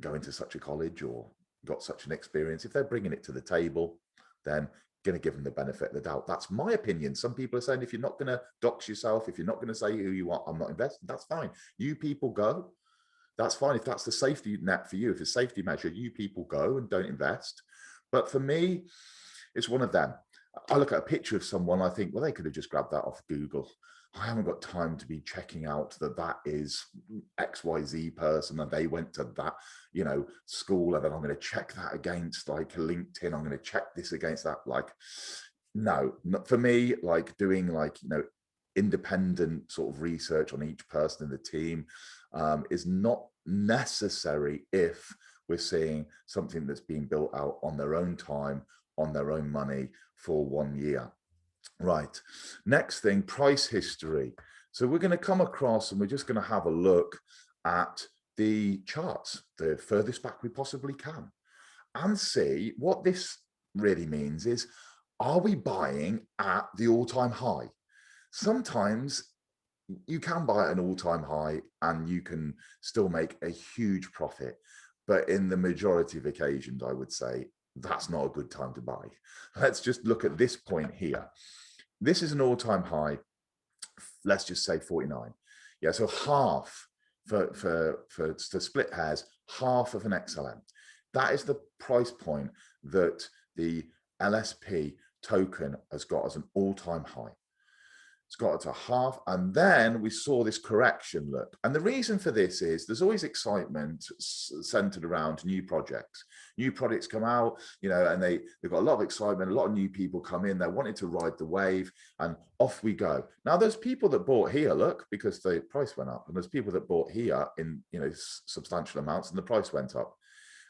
going to such a college or got such an experience? If they're bringing it to the table, then going to give them the benefit of the doubt. That's my opinion. Some people are saying, if you're not going to dox yourself, if you're not going to say who you are, I'm not invested, that's fine. You people go. That's fine. If that's the safety net for you, if it's a safety measure, you people go and don't invest. But for me, it's one of them. I look at a picture of someone, I think, well, they could have just grabbed that off Google. I haven't got time to be checking out that is XYZ person and they went to that, school, and then I'm going to check that against like LinkedIn. I'm going to check this against that. Like, no, not for me, like doing independent sort of research on each person in the team is not necessary if we're seeing something that's being built out on their own time, on their own money for 1 year. Right. Next thing, price history. So we're going to come across and we're just going to have a look at the charts, the furthest back we possibly can, and see what this really means is, are we buying at the all-time high? Sometimes you can buy at an all-time high and you can still make a huge profit. But in the majority of occasions, I would say that's not a good time to buy. Let's just look at this point here. This is an all-time high. Let's just say 49. Yeah, so half to split hairs, half of an XLM. That is the price point that the LSP token has got as an all-time high. It's got it to half, and then we saw this correction look. And the reason for this is there's always excitement centered around new projects. New products come out, and they've got a lot of excitement. A lot of new people come in. They're wanting to ride the wave, and off we go. Now, there's people that bought here, look, because the price went up, and there's people that bought here in substantial amounts, and the price went up.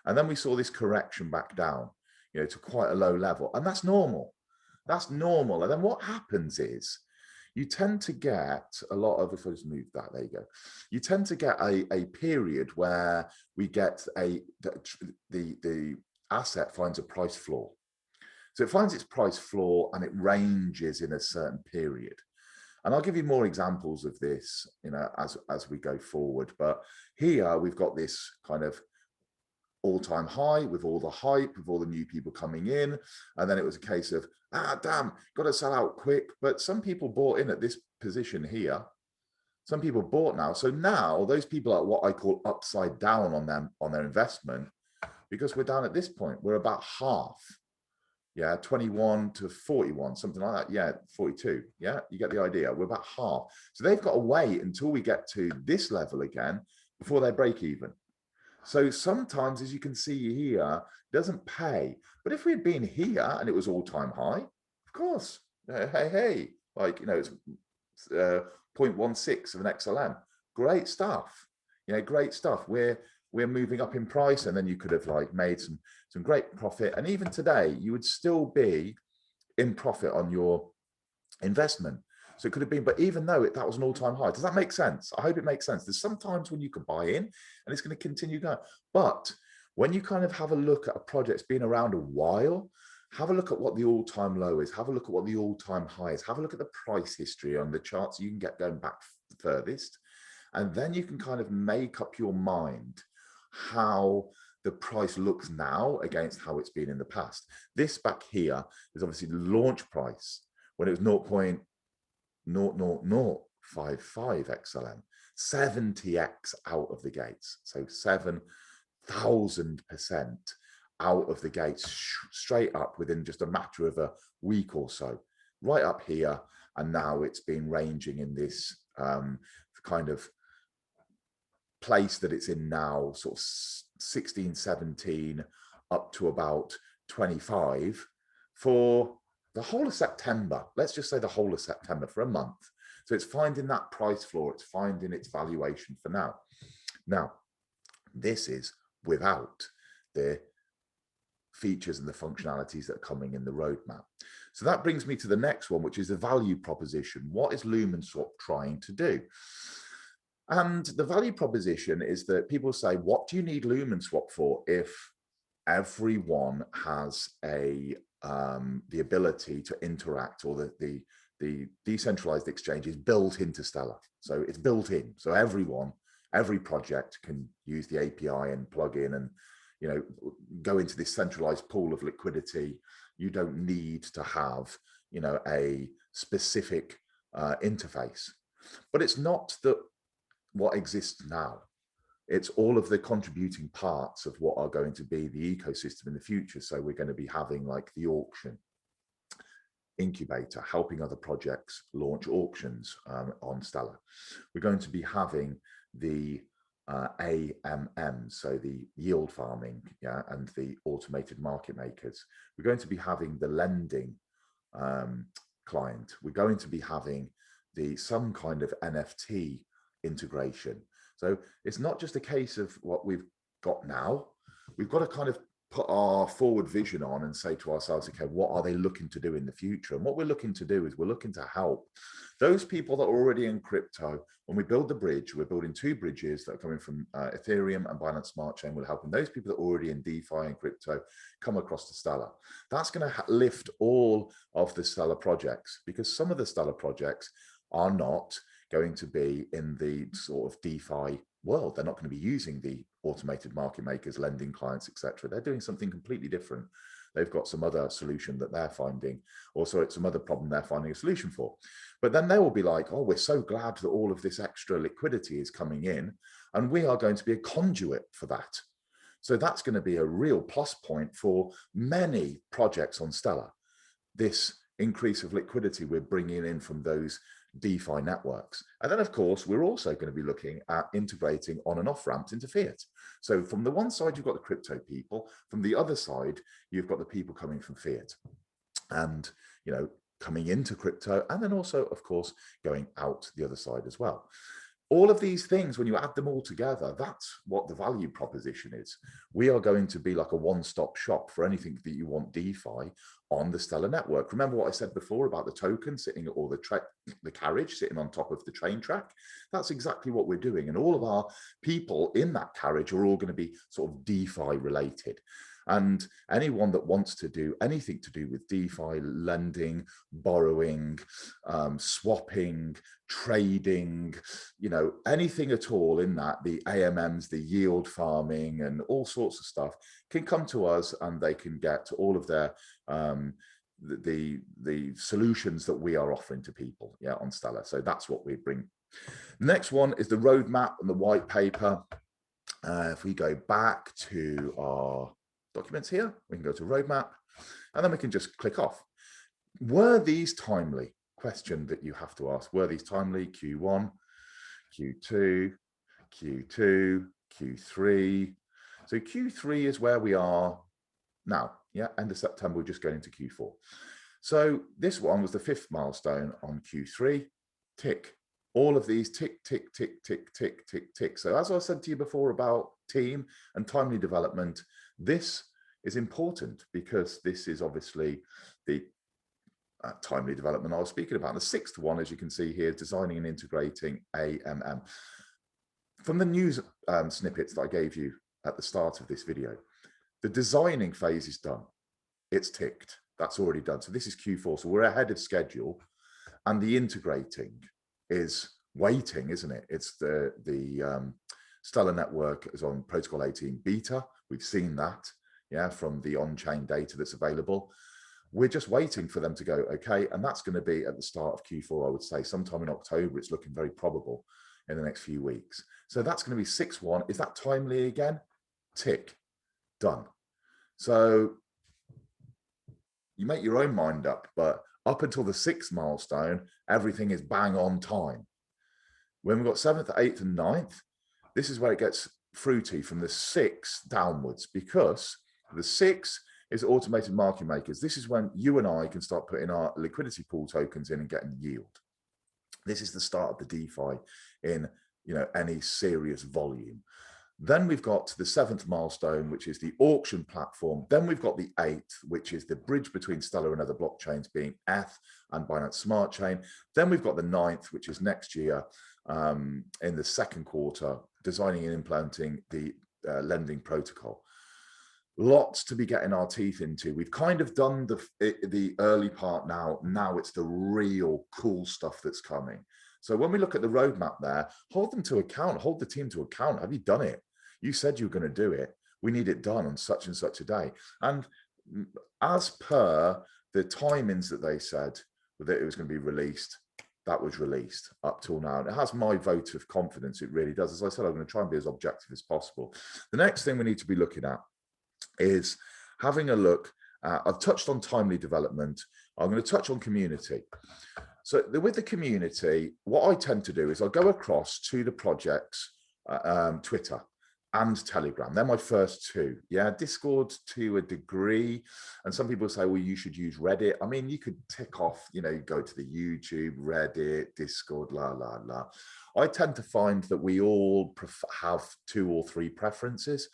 And then we saw this correction back down, to quite a low level, and that's normal. That's normal. And then what happens is, you tend to get a lot of, if I just move that, there you go. You tend to get a period where we get the asset finds a price floor. So it finds its price floor and it ranges in a certain period. And I'll give you more examples of this, as we go forward. But here we've got this kind of all-time high with all the hype, with all the new people coming in, and then it was a case of damn, got to sell out quick. But some people bought in at this position here, Some people bought now. So now those people are what I call upside down on them, on their investment, because we're down at this point. We're about half. Yeah, 21 to 41, something like that. Yeah, 42. Yeah, you get the idea. We're about half. So they've got to wait until we get to this level again before they break even. So sometimes, as you can see here, it doesn't pay. But if we had been here and it was all-time high, of course, hey, like, you know, it's 0.16 of an XLM. Great stuff. You know, great stuff. We're moving up in price, and then you could have like made some great profit. And even today, you would still be in profit on your investment. So it could have been, but even though that was an all-time high, does that make sense? I hope it makes sense. There's sometimes when you could buy in and it's going to continue going. But when you kind of have a look at a project that's been around a while, have a look at what the all-time low is, have a look at what the all-time high is, have a look at the price history on the charts you can get going back furthest. And then you can kind of make up your mind how the price looks now against how it's been in the past. This back here is obviously the launch price when it was 0.00055 XLM, 70x out of the gates. So 7,000% out of the gates, straight up within just a matter of a week or so, right up here. And now it's been ranging in this kind of place that it's in now, sort of 16, 17 up to about 25 for the whole of September. Let's just say the whole of September, for a month. So it's finding that price floor, it's finding its valuation for now. Now, this is without the features and the functionalities that are coming in the roadmap. So that brings me to the next one, which is the value proposition. What is Lumenswap trying to do? And the value proposition is that people say, what do you need Lumenswap for if everyone has a the ability to interact, or the decentralized exchange is built into Stellar? So it's built in. So every project can use the API and plug in and, you know, go into this centralized pool of liquidity. You don't need to have, you know, a specific interface. But it's not that what exists now. It's all of the contributing parts of what are going to be the ecosystem in the future. So we're going to be having like the auction incubator, helping other projects launch auctions on Stellar. We're going to be having the AMM, so the yield farming, yeah, and the automated market makers. We're going to be having the lending client. We're going to be having some kind of NFT integration. So it's not just a case of what we've got now. We've got to kind of put our forward vision on and say to ourselves, okay, what are they looking to do in the future? And what we're looking to do is we're looking to help those people that are already in crypto. When we build the bridge, we're building 2 bridges that are coming from Ethereum and Binance Smart Chain. We're helping those people that are already in DeFi and crypto come across to Stellar. That's going to lift all of the Stellar projects, because some of the Stellar projects are not going to be in the sort of DeFi world. They're not going to be using the automated market makers, lending clients, etc. They're doing something completely different. They've got some other solution that they're finding, or so it's some other problem they're finding a solution for. But then they will be like, oh, we're so glad that all of this extra liquidity is coming in, and we are going to be a conduit for that. So that's going to be a real plus point for many projects on Stellar. This increase of liquidity we're bringing in from those DeFi networks. And then, of course, we're also going to be looking at integrating on and off ramps into fiat. So from the one side, you've got the crypto people. From the other side, you've got the people coming from fiat and, you know, coming into crypto, and then also, of course, going out the other side as well. All of these things, when you add them all together, that's what the value proposition is. We are going to be like a one-stop shop for anything that you want DeFi on the Stellar network. Remember what I said before about the token sitting, or the carriage sitting on top of the train track? That's exactly what we're doing. And all of our people in that carriage are all going to be sort of DeFi related. And anyone that wants to do anything to do with DeFi, lending, borrowing, swapping, trading, you know, anything at all in that, the AMMs, the yield farming and all sorts of stuff, can come to us, and they can get all of their the solutions that we are offering to people, yeah, on Stellar. So that's what we bring The next one is the roadmap and the white paper. If we go back to our documents here, we can go to roadmap, and then we can just click off. Were these timely? Question that you have to ask. Were these timely? Q1, Q2, Q2, Q3. So Q3 is where we are now. Yeah, end of September, we're just going into Q4. So this one was the 5th milestone on Q3. Tick. All of these tick, tick, tick, tick, tick, tick, tick. So as I said to you before about team and timely development, this is important because this is obviously the timely development I was speaking about. And the 6th one, as you can see here, designing and integrating AMM. From the news snippets that I gave you at the start of this video, the designing phase is done. It's ticked. That's already done. So this is Q4. So we're ahead of schedule. And the integrating is waiting, isn't it? It's the Stellar network is on protocol 18 beta. We've seen that, yeah, from the on-chain data that's available. We're just waiting for them to go, okay, and that's going to be at the start of Q4, I would say, sometime in October. It's looking very probable in the next few weeks. So that's going to be 6-1. Is that timely again? Tick. Done. So you make your own mind up, but up until the 6th milestone, everything is bang on time. When we've got 7th, 8th, and 9th, this is where it gets fruity from the 6th downwards, because the 6th is automated market makers. This is when you and I can start putting our liquidity pool tokens in and getting yield. This is the start of the DeFi in, you know, any serious volume. Then we've got the 7th milestone, which is the auction platform. Then we've got the 8th, which is the bridge between Stellar and other blockchains, being ETH and Binance Smart Chain. Then we've got the 9th, which is next year in the 2nd quarter, designing and implementing the lending protocol. Lots to be getting our teeth into. We've kind of done the early part now. Now it's the real cool stuff that's coming. So when we look at the roadmap there, hold them to account, hold the team to account. Have you done it? You said you were going to do it. We need it done on such and such a day. And as per the timings that they said that it was going to be released, that was released up till now. And it has my vote of confidence. It really does. As I said, I'm going to try and be as objective as possible. The next thing we need to be looking at is having a look. I've touched on timely development. I'm going to touch on community. So with the community, what I tend to do is I'll go across to the projects, Twitter and Telegram. They're my first two. Yeah, Discord to a degree. And some people say, well, you should use Reddit. I mean, you could tick off, you know, go to the YouTube, Reddit, Discord, la, la, la. I tend to find that we all have 2 or 3 preferences.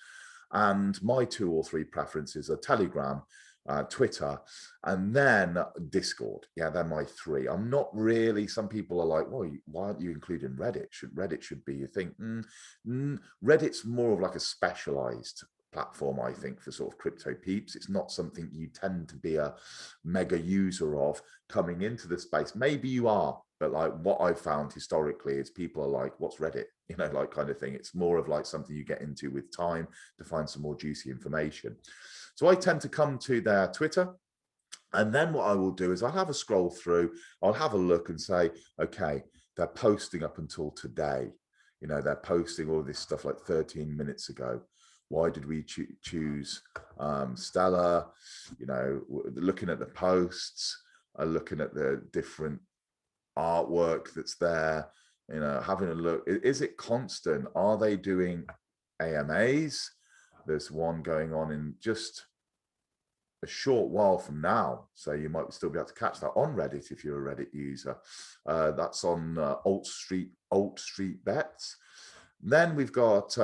And my 2 or 3 preferences are Telegram, Twitter, and then Discord. Yeah, they're my 3. I'm not really, some people are like, well, why aren't you including Reddit? Reddit should be, you think, Reddit's more of like a specialized platform, I think, for sort of crypto peeps. It's not something you tend to be a mega user of coming into the space. Maybe you are, but like what I've found historically is people are like, what's Reddit? You know, like kind of thing. It's more of like something you get into with time to find some more juicy information. So I tend to come to their Twitter, and then what I will do is I'll have a scroll through, I'll have a look and say, okay, they're posting up until today. You know, they're posting all this stuff like 13 minutes ago. Why did we choose Stellar? You know, looking at the posts, looking at the different artwork that's there, you know, having a look. Is it constant? Are they doing AMAs? There's one going on in just a short while from now, so you might still be able to catch that on Reddit if you're a Reddit user. That's on Alt Street Bets. Then we've got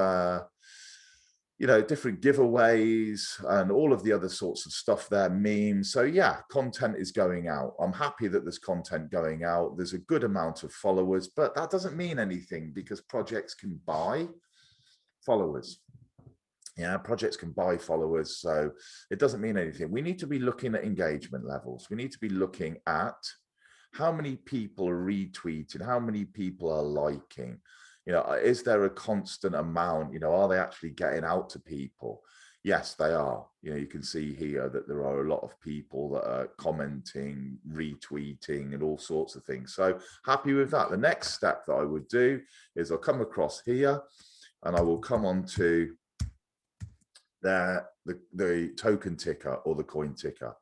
you know, different giveaways and all of the other sorts of stuff there, memes. So yeah, content is going out. I'm happy that there's content going out. There's a good amount of followers, but that doesn't mean anything because projects can buy followers. Yeah, projects can buy followers, so it doesn't mean anything. We need to be looking at engagement levels. We need to be looking at how many people are retweeting, how many people are liking. You know, is there a constant amount? You know, are they actually getting out to people? Yes, they are. You know, you can see here that there are a lot of people that are commenting, retweeting, and all sorts of things. So happy with that. The next step that I would do is I'll come across here and I will come on to the token ticker or the coin ticker.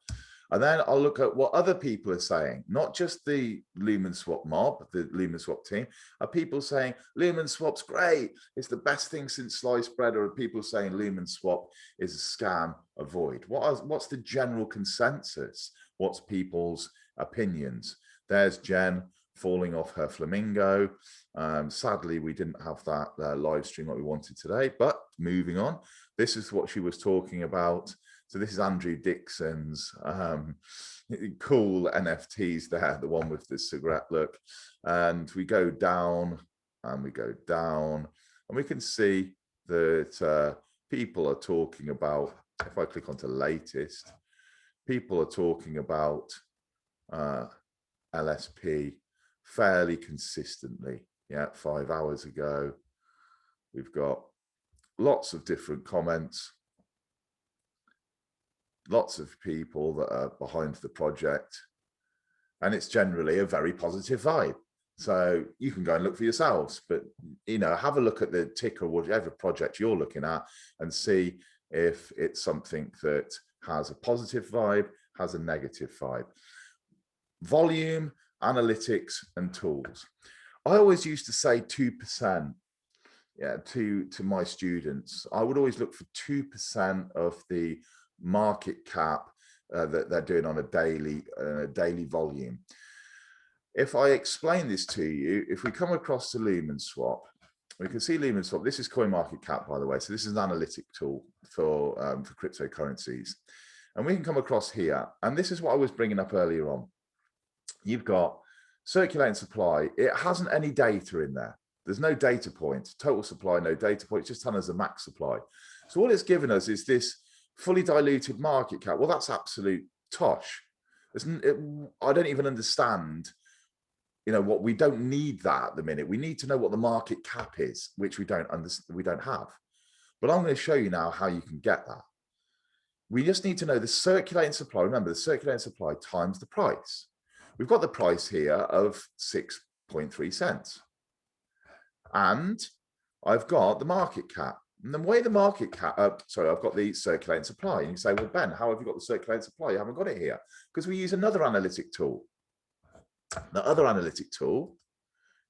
And then I'll look at what other people are saying, not just the Lumenswap mob, the Lumenswap team. Are people saying Lumenswap's great, it's the best thing since sliced bread, or are people saying Lumenswap is a scam, avoid? What's the general consensus? What's people's opinions? There's Jen falling off her flamingo. Sadly, we didn't have that live stream like we wanted today, but moving on. This is what she was talking about. So this is Andrew Dixon's cool NFTs there, the one with the cigarette look. And we go down and we go down and we can see that people are talking about, if I click onto latest, people are talking about LSP fairly consistently. Yeah, 5 hours ago, we've got lots of different comments. Lots of people that are behind the project, and it's generally a very positive vibe. So you can go and look for yourselves, but you know, have a look at the ticker, whatever project you're looking at, and see if it's something that has a positive vibe, has a negative vibe. Volume, analytics, and tools. I always used to say 2%. Yeah, to my students, I would always look for 2% of the market cap that they're doing on a daily volume. If I explain this to you, if we come across to Lumenswap, we can see Lumenswap. This is CoinMarketCap, by the way. So this is an analytic tool for cryptocurrencies, and we can come across here. And this is what I was bringing up earlier on. You've got circulating supply. It hasn't any data in there. There's no data point. Total supply, no data point. It's just telling us the max supply. So all it's given us is this fully diluted market cap. Well, that's absolute tosh. I don't even understand, you know, what we don't need that at the minute. We need to know what the market cap is, which we don't have. But I'm going to show you now how you can get that. We just need to know the circulating supply. Remember, the circulating supply times the price. We've got the price here of 6.3 cents. And I've got the market cap. And the way the market cap, I've got the circulating supply. And you say, well, Ben, how have you got the circulating supply? You haven't got it here. Because we use another analytic tool. The other analytic tool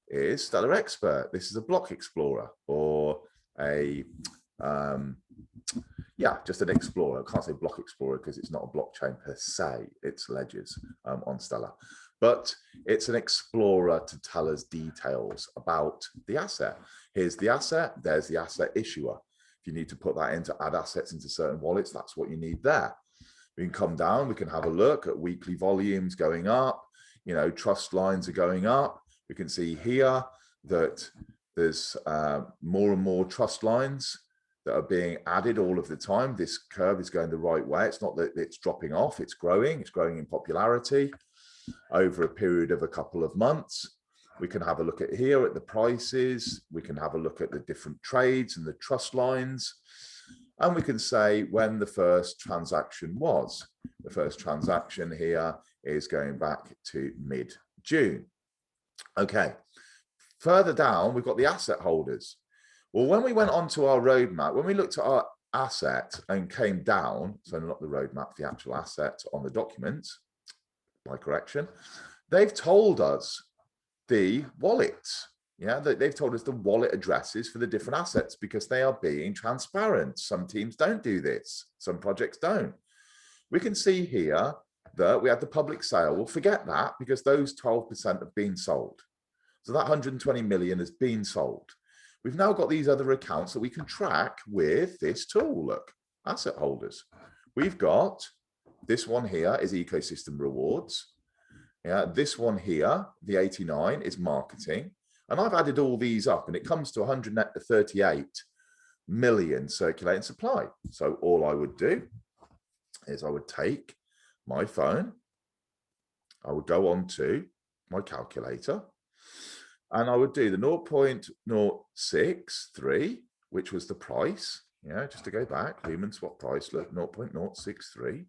is Stellar Expert. This is a block explorer, or a, just an explorer. I can't say block explorer because it's not a blockchain per se. It's ledgers on Stellar. But it's an explorer to tell us details about the asset. Here's the asset, there's the asset issuer. If you need to put that in to add assets into certain wallets, that's what you need there. We can come down, we can have a look at weekly volumes going up, you know, trust lines are going up. We can see here that there's more and more trust lines that are being added all of the time. This curve is going the right way. It's not that it's dropping off, it's growing in popularity over a period of a couple of months. We can have a look at here at the prices. We can have a look at the different trades and the trust lines. And we can say when the first transaction was. The first transaction here is going back to mid-June. Okay. Further down, we've got the asset holders. Well, when we went onto our roadmap, when we looked at our asset and came down, so not the roadmap, the actual asset on the documents, my correction, they've told us the wallets. Yeah, they've told us the wallet addresses for the different assets because they are being transparent. Some teams don't do this. Some projects don't. We can see here that we had the public sale. We'll forget that because those 12% have been sold. So that 120 million has been sold. We've now got these other accounts that we can track with this tool. Look, asset holders. We've got this one here is ecosystem rewards. Yeah, this one here, the 89, is marketing. And I've added all these up and it comes to 138 million circulating supply. So all I would do is I would take my phone, I would go on to my calculator, and I would do the 0.063, which was the price. just to go back, Lumenswap price, look, 0.063.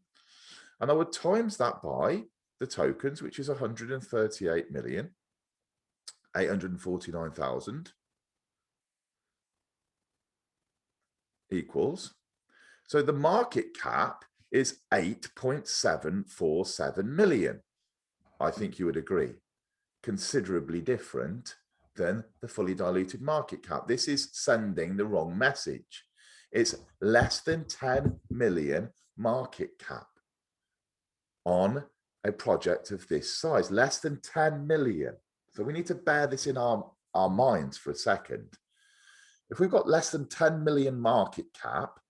And I would times that by the tokens, which is 138,849,000 equals. So the market cap is 8.747 million. I think you would agree. Considerably different than the fully diluted market cap. This is sending the wrong message. It's less than 10 million market cap on a project of this size, less than 10 million. So we need to bear this in our minds for a second. If we've got less than 10 million market cap,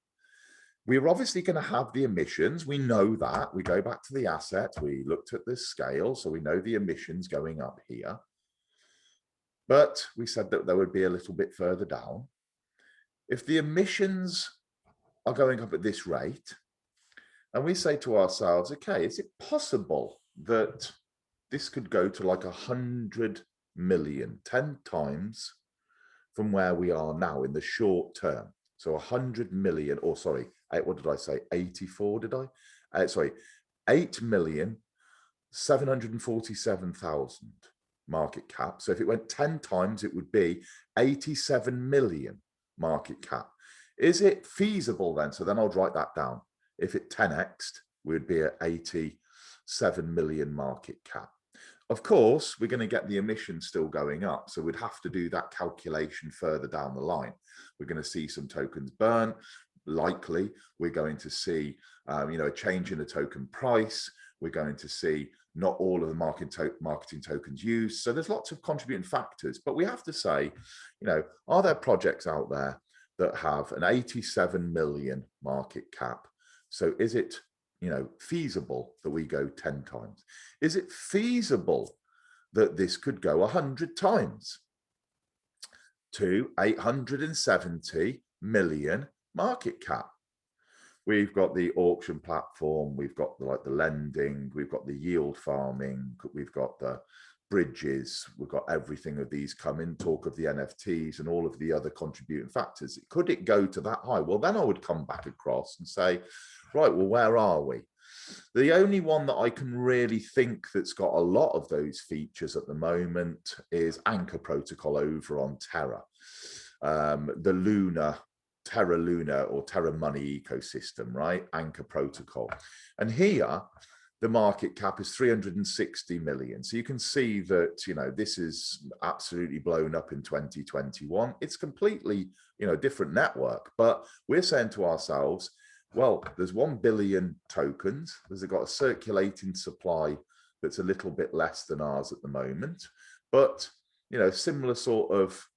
we're obviously going to have the emissions. We know that. We go back to the asset. We looked at this scale, so we know the emissions going up here. But we said that there would be a little bit further down. If the emissions are going up at this rate, and we say to ourselves, okay, is it possible that this could go to like 100 million, 10 times from where we are now in the short term? So 100 million, or sorry, what did I say? 84, did I? Sorry, 8,747,000 market cap. So if it went 10 times, it would be 87 million market cap. Is it feasible then? So then I'll write that down. If it 10x'd, we'd be at 87 million market cap. Of course, we're going to get the emissions still going up. So we'd have to do that calculation further down the line. We're going to see some tokens burn. Likely, we're going to see, a change in the token price. We're going to see not all of the marketing tokens used. So there's lots of contributing factors. But we have to say, are there projects out there that have an 87 million market cap? So is it feasible that we go 10 times? Is it feasible that this could go 100 times to 870 million market cap? We've got the auction platform, we've got the lending, we've got the yield farming, we've got the bridges, we've got everything of these come in, talk of the NFTs and all of the other contributing factors. Could it go to that high? Well, then I would come back across and say, right, well, where are we? The only one that I can really think that's got a lot of those features at the moment is Anchor Protocol over on Terra, the Terra Luna or Terra Money ecosystem, right? Anchor Protocol. And here, the market cap is 360 million. So you can see that, this is absolutely blown up in 2021. It's completely, different network. But we're saying to ourselves, well, there's 1 billion tokens. There's got a circulating supply that's a little bit less than ours at the moment. But, similar sort of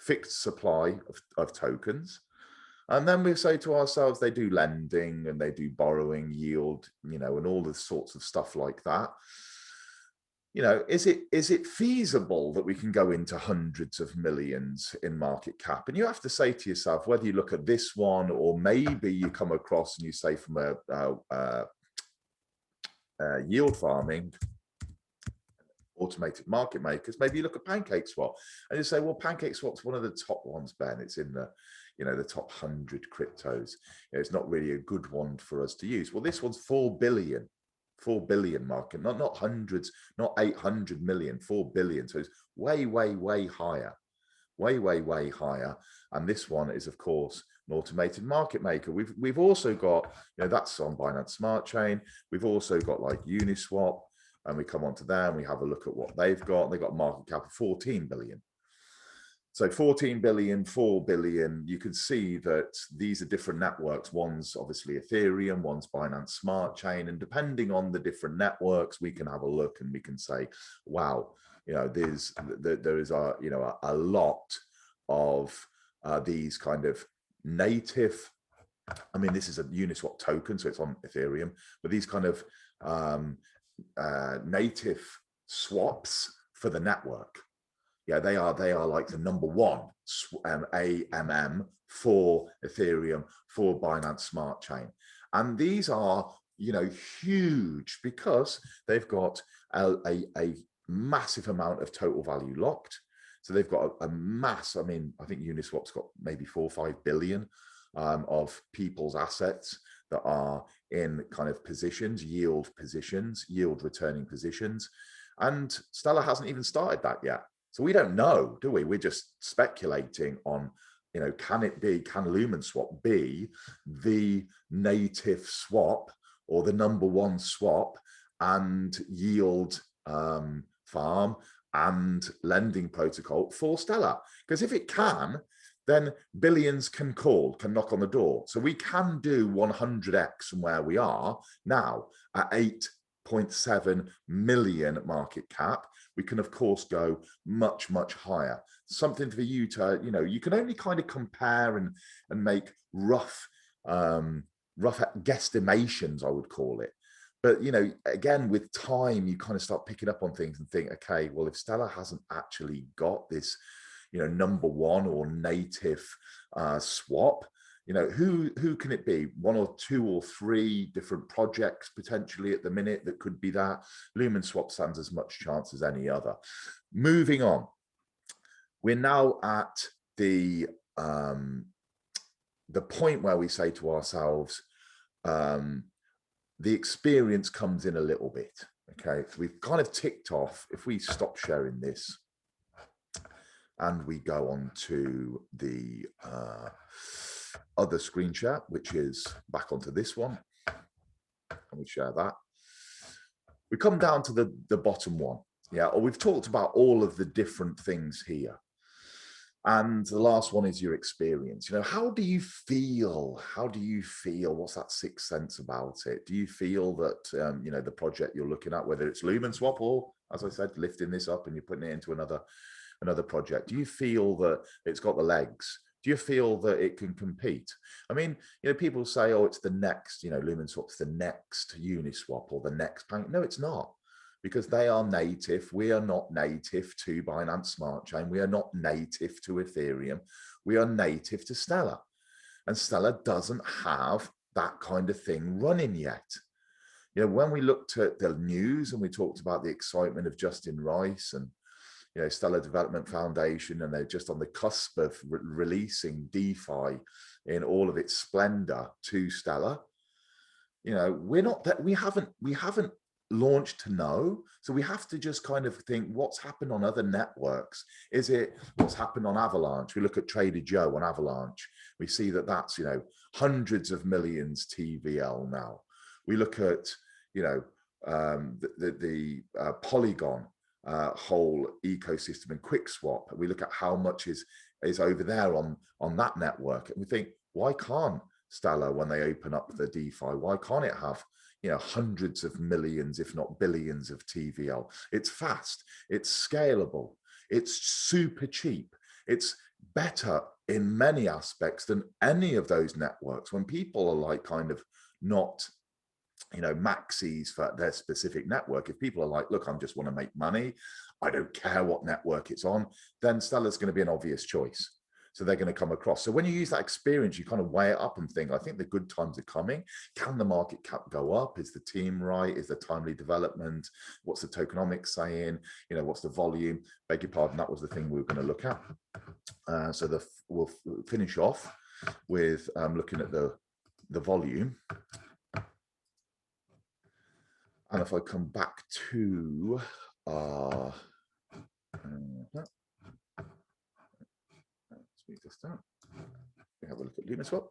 fixed supply of tokens. And then we say to ourselves, they do lending and they do borrowing yield, and all the sorts of stuff like that. Is it feasible that we can go into hundreds of millions in market cap? And you have to say to yourself, whether you look at this one or maybe you come across and you say from a yield farming, automated market makers, maybe you look at PancakeSwap and you say, well, PancakeSwap's one of the top ones, Ben. It's in the the top 100 cryptos. It's not really a good one for us to use. Well, this one's 4 billion market, not hundreds, not 800 million, 4 billion. So it's way higher, way higher. And this one is, of course, an automated market maker. We've also got, that's on Binance Smart Chain. We've also got like Uniswap, and we come onto there and we have a look at what they've got. They've got a market cap of 14 billion. So 14 billion, 4 billion, you can see that these are different networks. One's obviously Ethereum, one's Binance Smart Chain. And depending on the different networks, we can have a look and we can say, wow, there is a lot of these kind of native, this is a Uniswap token, so it's on Ethereum, but these kind of native swaps for the network. Yeah, they are like the number one AMM for Ethereum, for Binance Smart Chain. And these are, huge because they've got a massive amount of total value locked. So they've got a mass. I mean, I think Uniswap's got maybe 4 or 5 billion of people's assets that are in kind of positions, yield returning positions. And Stellar hasn't even started that yet. So we don't know, do we? We're just speculating on, you know, can Lumenswap be the native swap or the #1 swap and yield farm and lending protocol for Stellar? Because if it can, then billions can knock on the door. So we can do 100x from where we are now at 8.7 million market cap. We can, of course, go much, much higher. Something for you to, you know, you can only kind of compare and make rough guesstimations, I would call it. But, you know, again, with time, you kind of start picking up on things and think, okay, well, if Stellar hasn't actually got this, you know, #1 or native swap, you know, who can it be? 1 or 2 or 3 different projects potentially at the minute that could be that. Lumenswap stands as much chance as any other. Moving on, we're now at the point where we say to ourselves, the experience comes in a little bit. Okay, so we've kind of ticked off. If we stop sharing this and we go on to the other screen share, which is back onto this one, and we share that, we come down to the bottom one. Yeah, or we've talked about all of the different things here. And the last one is your experience. You know, how do you feel? How do you feel? What's that sixth sense about it? Do you feel that, you know, the project you're looking at, whether it's Lumenswap or, as I said, lifting this up and you're putting it into another project, do you feel that it's got the legs? Do you feel that it can compete? I mean, you know, people say, oh, it's the next, you know, Lumenswap's the next Uniswap or the next bank. No, it's not. Because they are native. We are not native to Binance Smart Chain. We are not native to Ethereum. We are native to Stellar. And Stellar doesn't have that kind of thing running yet. You know, when we looked at the news and we talked about the excitement of Justin Rice and, you know, Stellar Development Foundation, and they're just on the cusp of releasing DeFi in all of its splendor to Stellar. You know, we're not that, we haven't launched to know. So we have to just kind of think what's happened on other networks. Is it what's happened on Avalanche? We look at Trader Joe on Avalanche. We see that that's, you know, hundreds of millions TVL now. We look at, you know, the Polygon whole ecosystem and QuickSwap. We look at how much is over there on that network. And we think, why can't Stellar, when they open up the DeFi, why can't it have, you know, hundreds of millions, if not billions of TVL? It's fast, it's scalable, it's super cheap, it's better in many aspects than any of those networks. When people are like kind of not, you know, maxis for their specific network, if people are like, look, I just want to make money, I don't care what network it's on, then Stellar's going to be an obvious choice. So they're going to come across. So when you use that experience, you kind of weigh it up and think, I think the good times are coming. Can the market cap go up? Is the team right? Is the timely development? What's the tokenomics saying? You know, what's the volume? Beg your pardon, that was the thing we were going to look at. So we'll finish off with looking at the volume. And if I come back to this down. We have a look at Lumenswap,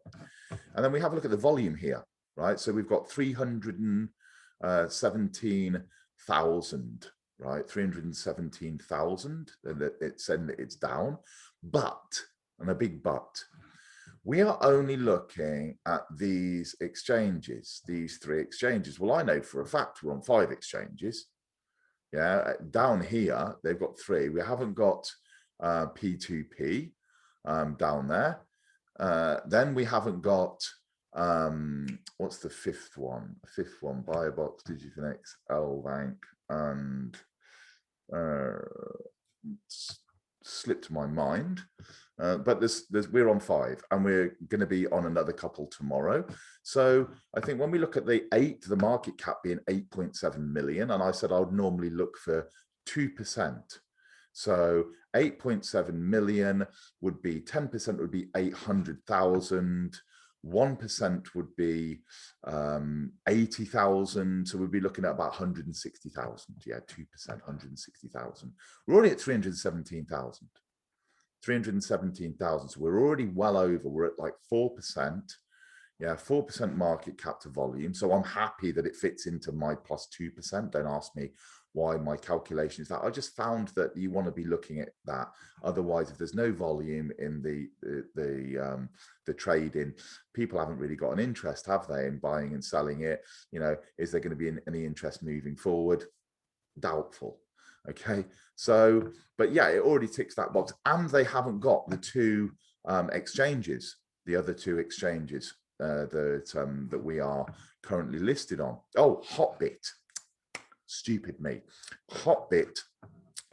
and then we have a look at the volume here, right? So we've got 317,000, right? 317,000, and it's saying that it's down, but, and a big but, we are only looking at these exchanges, these 3 exchanges. Well, I know for a fact we're on 5 exchanges. Yeah, down here they've got 3. We haven't got P2P. Down there. Then we haven't got, what's the 5th one? The 5th one, Biobox, Digifinex, LBank, and slipped my mind. But we're on 5, and we're going to be on another couple tomorrow. So I think when we look at the market cap being 8.7 million, and I said I would normally look for 2%. So 8.7 million would be 10% would be 800,000. 1% would be 80,000. So we'd be looking at about 160,000. Yeah, 2%, 160,000. We're already at 317,000. 317,000. So we're already well over. We're at like 4%. Yeah, 4% market cap to volume. So I'm happy that it fits into my plus 2%. Don't ask me why my calculation is that. I just found that you want to be looking at that. Otherwise, if there's no volume in the trading, people haven't really got an interest, have they, in buying and selling it? You know, is there going to be any interest moving forward? Doubtful. Okay, so but yeah, it already ticks that box, and they haven't got the two exchanges, the other two exchanges that we are currently listed on. Oh, Hotbit. Stupid me. Hotbit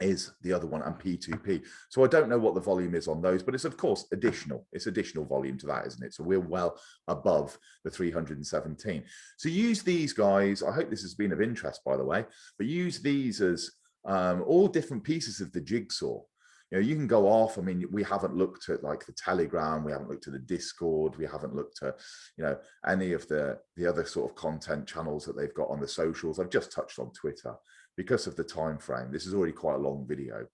is the other one, and P2P. So I don't know what the volume is on those, but it's of course additional. It's additional volume to that, isn't it? So we're well above the 317. So use these guys. I hope this has been of interest, by the way, but use these as all different pieces of the jigsaw. You know, you can go off. I mean, we haven't looked at like the Telegram, we haven't looked at the Discord, we haven't looked at, you know, any of the other sort of content channels that they've got on the socials. I've just touched on Twitter because of the time frame. This is already quite a long video.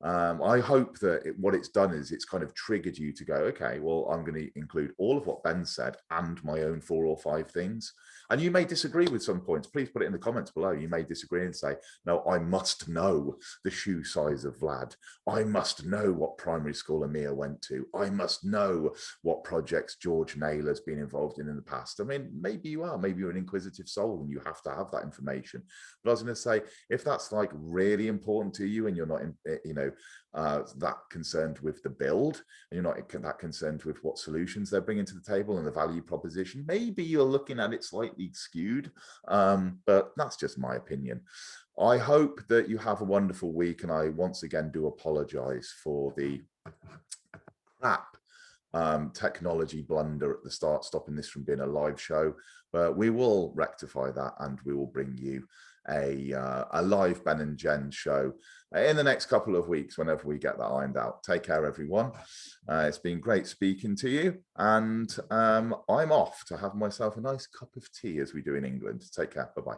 I hope that what it's done is it's kind of triggered you to go, okay, well, I'm going to include all of what Ben said and my own 4 or 5 things. And you may disagree with some points. Please put it in the comments below. You may disagree and say, no, I must know the shoe size of Vlad. I must know what primary school Amir went to. I must know what projects George Naylor's been involved in the past. I mean, maybe you are. Maybe you're an inquisitive soul and you have to have that information. But I was going to say, if that's like really important to you and you're not, you know, that concerned with the build, and you're not that concerned with what solutions they're bringing to the table and the value proposition, maybe you're looking at it slightly skewed, but that's just my opinion. I hope that you have a wonderful week, and I once again do apologize for the crap technology blunder at the start, stopping this from being a live show, but we will rectify that and we will bring you a live Ben and Jen show in the next couple of weeks whenever we get that ironed out. Take care, everyone. It's been great speaking to you, and I'm off to have myself a nice cup of tea, as we do in England. Take care. Bye-bye.